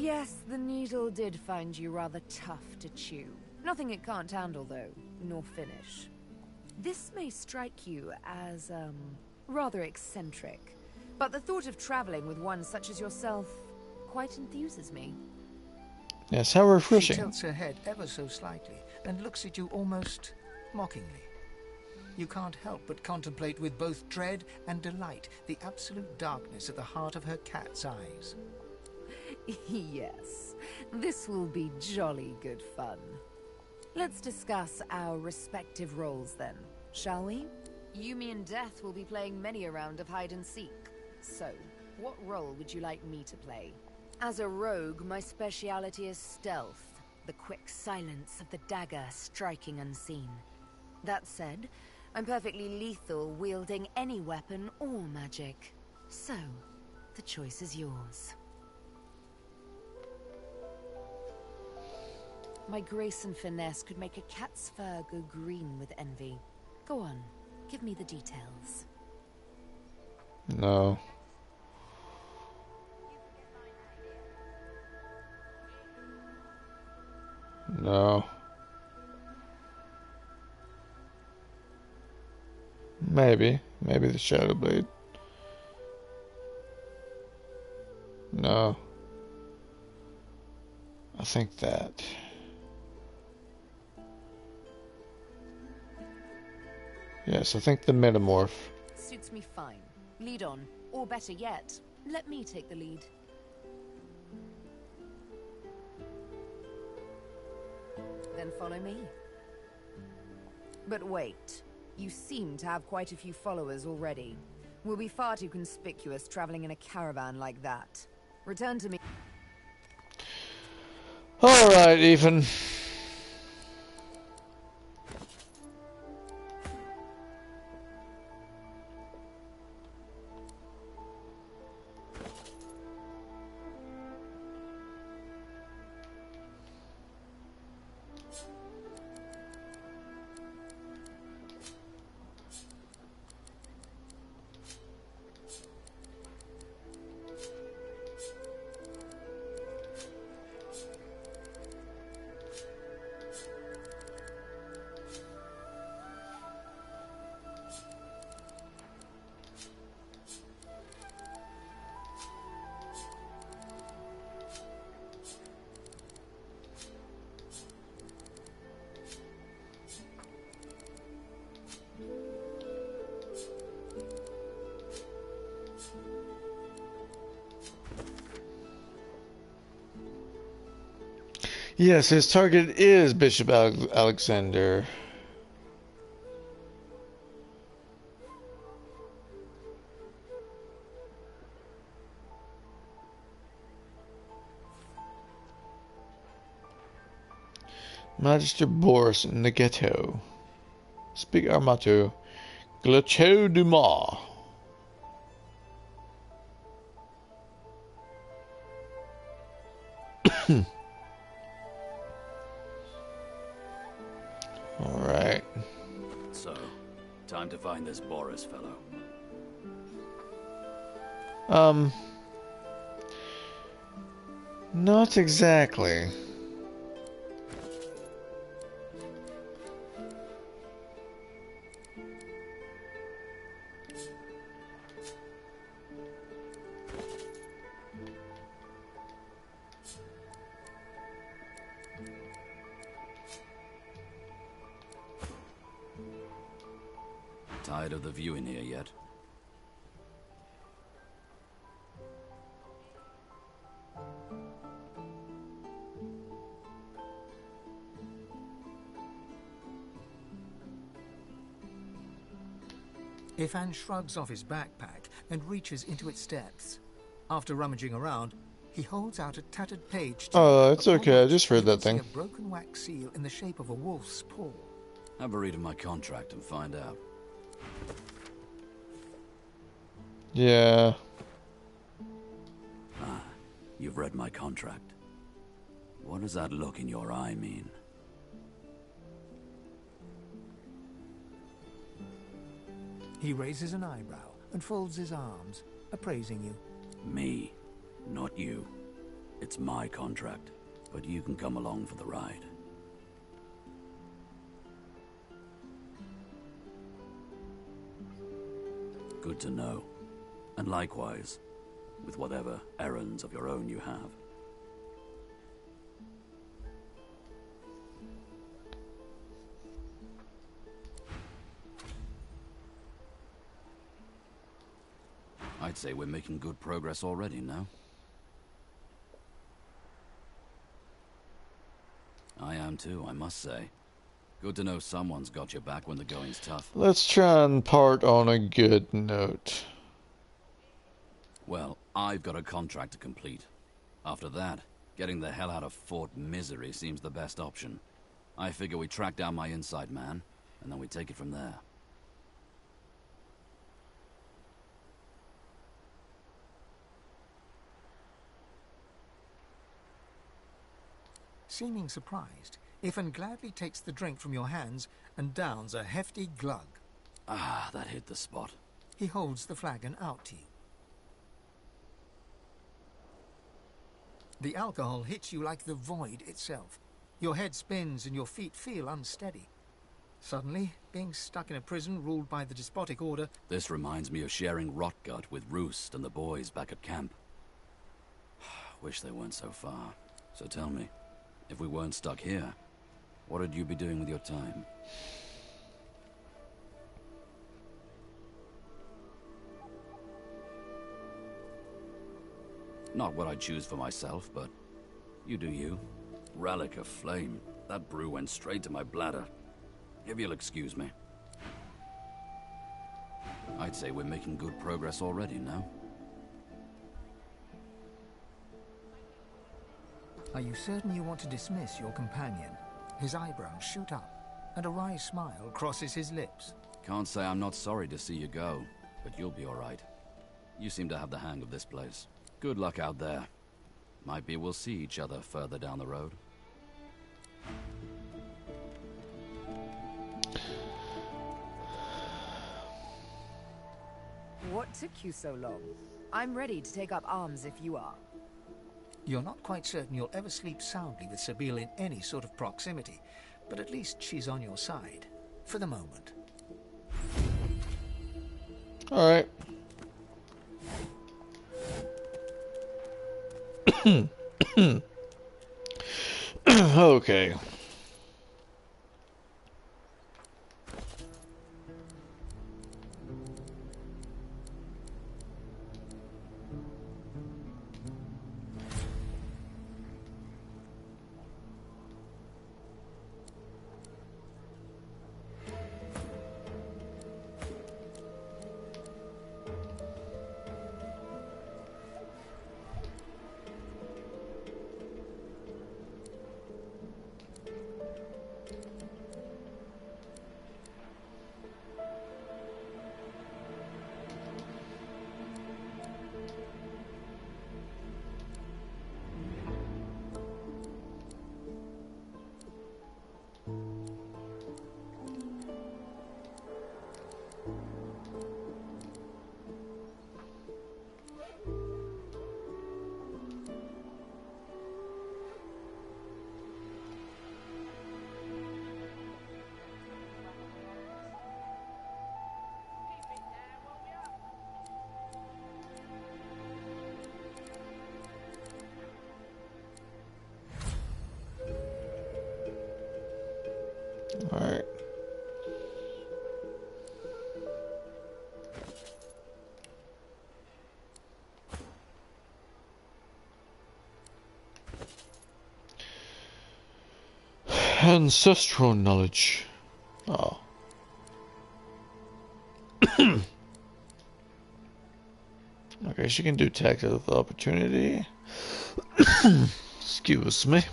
Yes, the needle did find you rather tough to chew. Nothing it can't handle, though, nor finish. This may strike you as, rather eccentric, but the thought of traveling with one such as yourself quite enthuses me. Yes, how refreshing. She tilts her head ever so slightly and looks at you almost mockingly. You can't help but contemplate with both dread and delight the absolute darkness at the heart of her cat's eyes. Yes, this will be jolly good fun. Let's discuss our respective roles then, shall we? You, me, and Death will be playing many a round of hide and seek. So, what role would you like me to play? As a rogue, my speciality is stealth, the quick silence of the dagger striking unseen. That said, I'm perfectly lethal wielding any weapon or magic. So, the choice is yours. My grace and finesse could make a cat's fur go green with envy. Go on, give me the details. No. No. Maybe the Shadow Blade. No. I think that. Yes, I think the Metamorph. Suits me fine. Lead on. Or better yet, let me take the lead. Then follow me. But wait. You seem to have quite a few followers already. We'll be far too conspicuous traveling in a caravan like that. Return to me. Alright, Ethan. Yes, his target is Bishop Alexander. Magister Boris in the ghetto. Speak Armato. Glacho Dumas. Alright. So, time to find this Boris fellow. Not exactly. Tired of the view in here yet? Ifan shrugs off his backpack and reaches into its depths. After rummaging around, he holds out a tattered page to Oh, it's okay. I just read that thing. a broken wax seal in the shape of a wolf's paw. Have a read of my contract and find out. Yeah. Ah, you've read my contract. What does that look in your eye mean? He raises an eyebrow and folds his arms, appraising you. Me, not you. It's my contract, but you can come along for the ride. Good to know. And likewise, with whatever errands of your own you have. I'd say we're making good progress already, no? I am too, I must say. Good to know someone's got your back when the going's tough. Let's try and part on a good note. Well, I've got a contract to complete. After that, getting the hell out of Fort Misery seems the best option. I figure we track down my inside man, and then we take it from there. Seeming surprised, Ifan gladly takes the drink from your hands and downs a hefty glug. Ah, that hit the spot. He holds the flagon out to you. The alcohol hits you like the void itself. Your head spins and your feet feel unsteady. Suddenly, being stuck in a prison ruled by the despotic order... This reminds me of sharing Rotgut with Roost and the boys back at camp. Wish they weren't so far. So tell me, if we weren't stuck here, what would you be doing with your time? Not what I'd choose for myself, but you do you. Relic of flame. That brew went straight to my bladder. If you'll excuse me. I'd say we're making good progress already, no? Are you certain you want to dismiss your companion? His eyebrows shoot up, and a wry smile crosses his lips. Can't say I'm not sorry to see you go, but you'll be alright. You seem to have the hang of this place. Good luck out there. Might be we'll see each other further down the road. What took you so long? I'm ready to take up arms if you are. You're not quite certain you'll ever sleep soundly with Sabine in any sort of proximity, but at least she's on your side, for the moment. Alright. Okay. Alright. Ancestral knowledge. Oh. Okay, she can do attack of opportunity. Excuse me.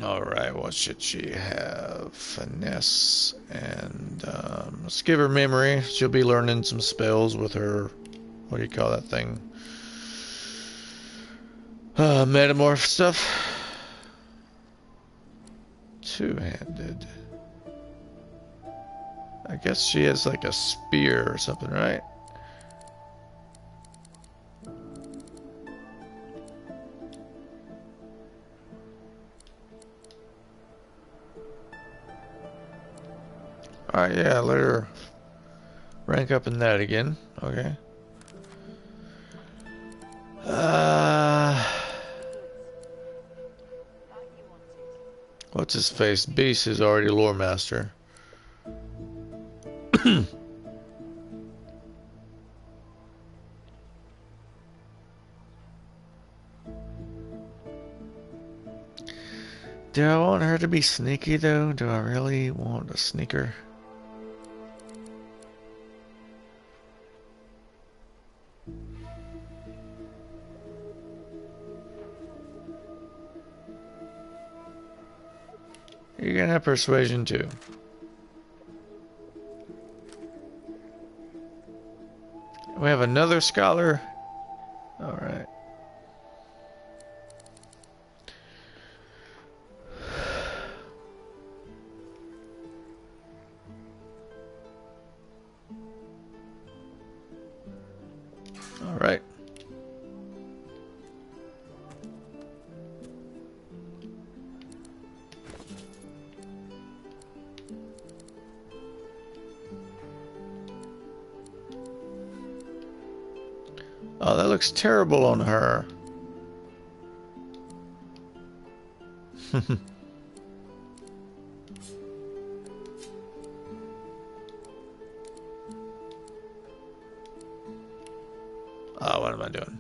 Alright, what should she have? Finesse and let's give her memory. She'll be learning some spells with her, what do you call that thing? Metamorph stuff. Two-handed. I guess she has like a spear or something, right? Alright, yeah, let her rank up in that again. Okay. What's his face? Beast is already lore master. Do I want her to be sneaky though? Do I really want a sneaker? You can have persuasion too. We have another scholar. All right. All right. Oh, that looks terrible on her. Oh, what am I doing?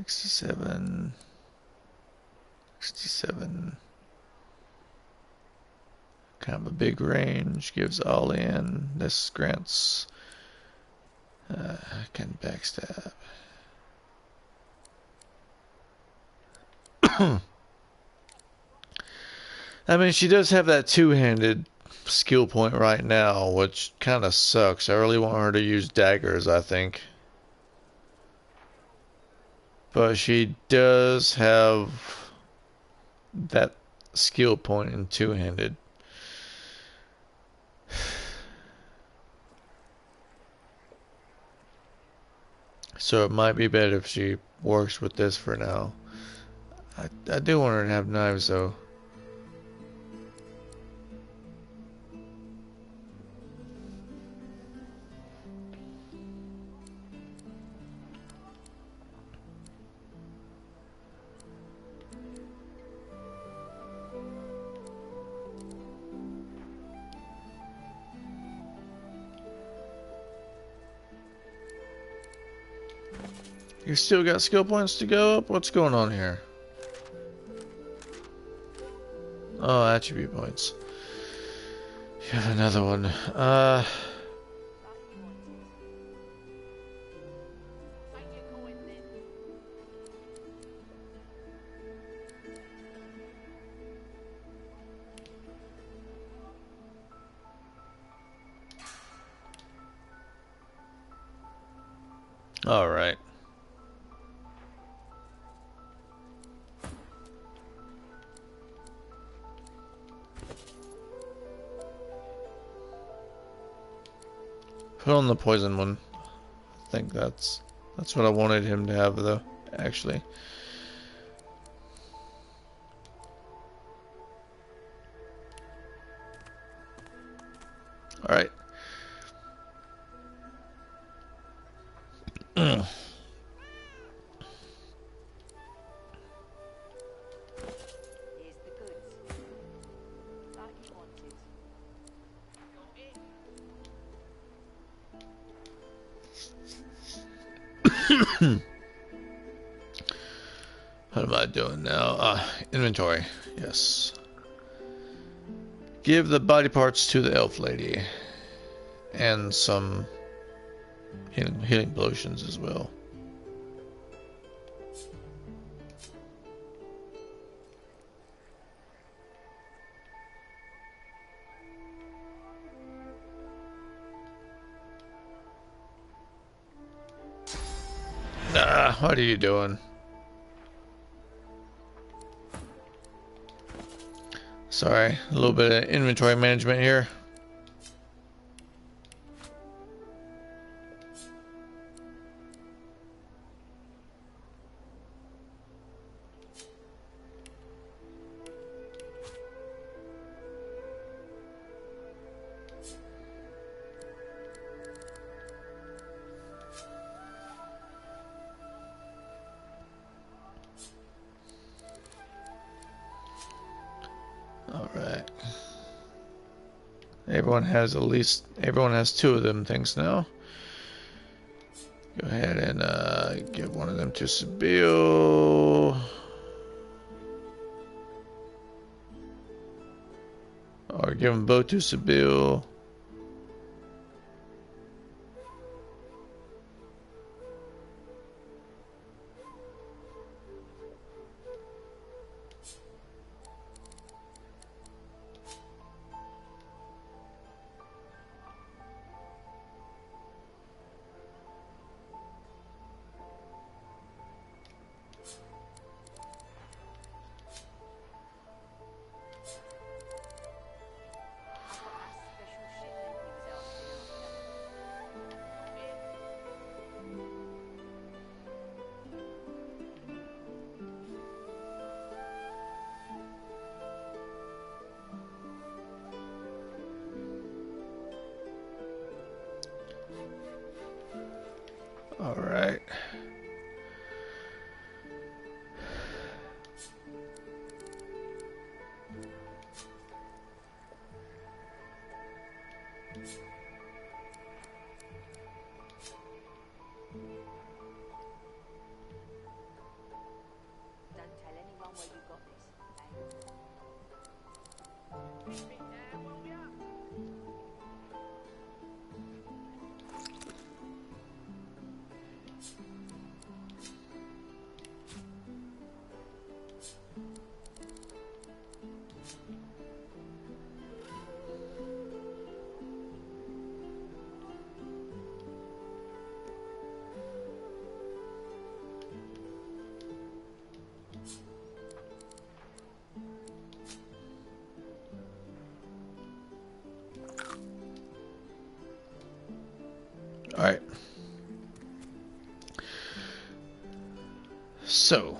$67. Kind of a big range. Gives all in. This grants. Can backstab. I mean, she does have that two-handed skill point right now, which kind of sucks. I really want her to use daggers, I think. But she does have that skill point in two-handed. So it might be better if she works with this for now. I do want her to have knives though. You still got skill points to go up? What's going on here? Oh, attribute points. You have another one. All right. Put on the poison one. I think that's what I wanted him to have though, actually. All right. What am I doing now? Inventory. Yes. Give the body parts to the elf lady. And some healing potions as well. Nah, what are you doing? Sorry, a little bit of inventory management here. Alright. Everyone has two of them things now. Go ahead and give one of them to Sibyl. Or give them both to Sibyl. All right. All right. So,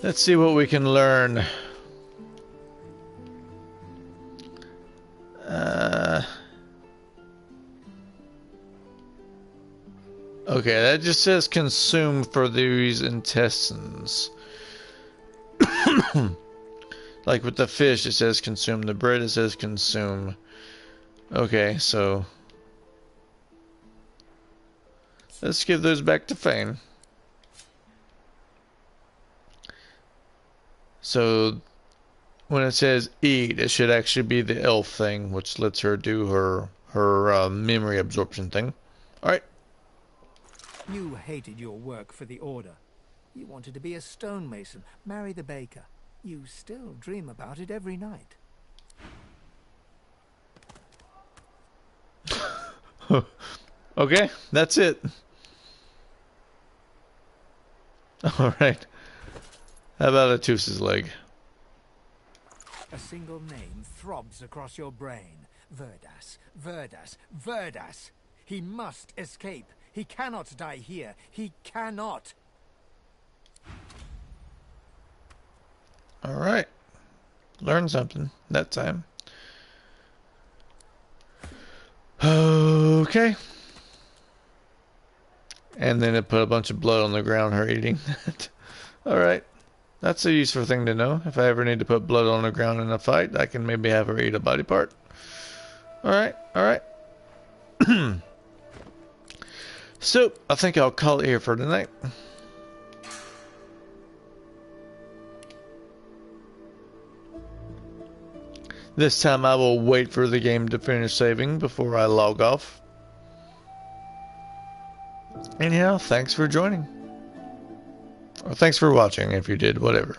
let's see what we can learn. Okay, that just says consume for these intestines. Like with the fish, it says consume. The bread, it says consume. Okay, so let's give those back to Fane. So when it says eat, it should actually be the elf thing, which lets her do her memory absorption thing. All right. You hated your work for the Order. You wanted to be a stonemason, marry the baker. You still dream about it every night. Okay, that's it. Alright. How about a Toose's leg? A single name throbs across your brain. Verdas, Verdas, Verdas. He must escape. He cannot die here. He cannot. Alright. Learn something that time. Okay. And then it put a bunch of blood on the ground, her eating that. Alright. That's a useful thing to know. If I ever need to put blood on the ground in a fight, I can maybe have her eat a body part. Alright, alright. So, I think I'll call it here for tonight. This time I will wait for the game to finish saving before I log off. Anyhow, thanks for joining. Or thanks for watching if you did, whatever.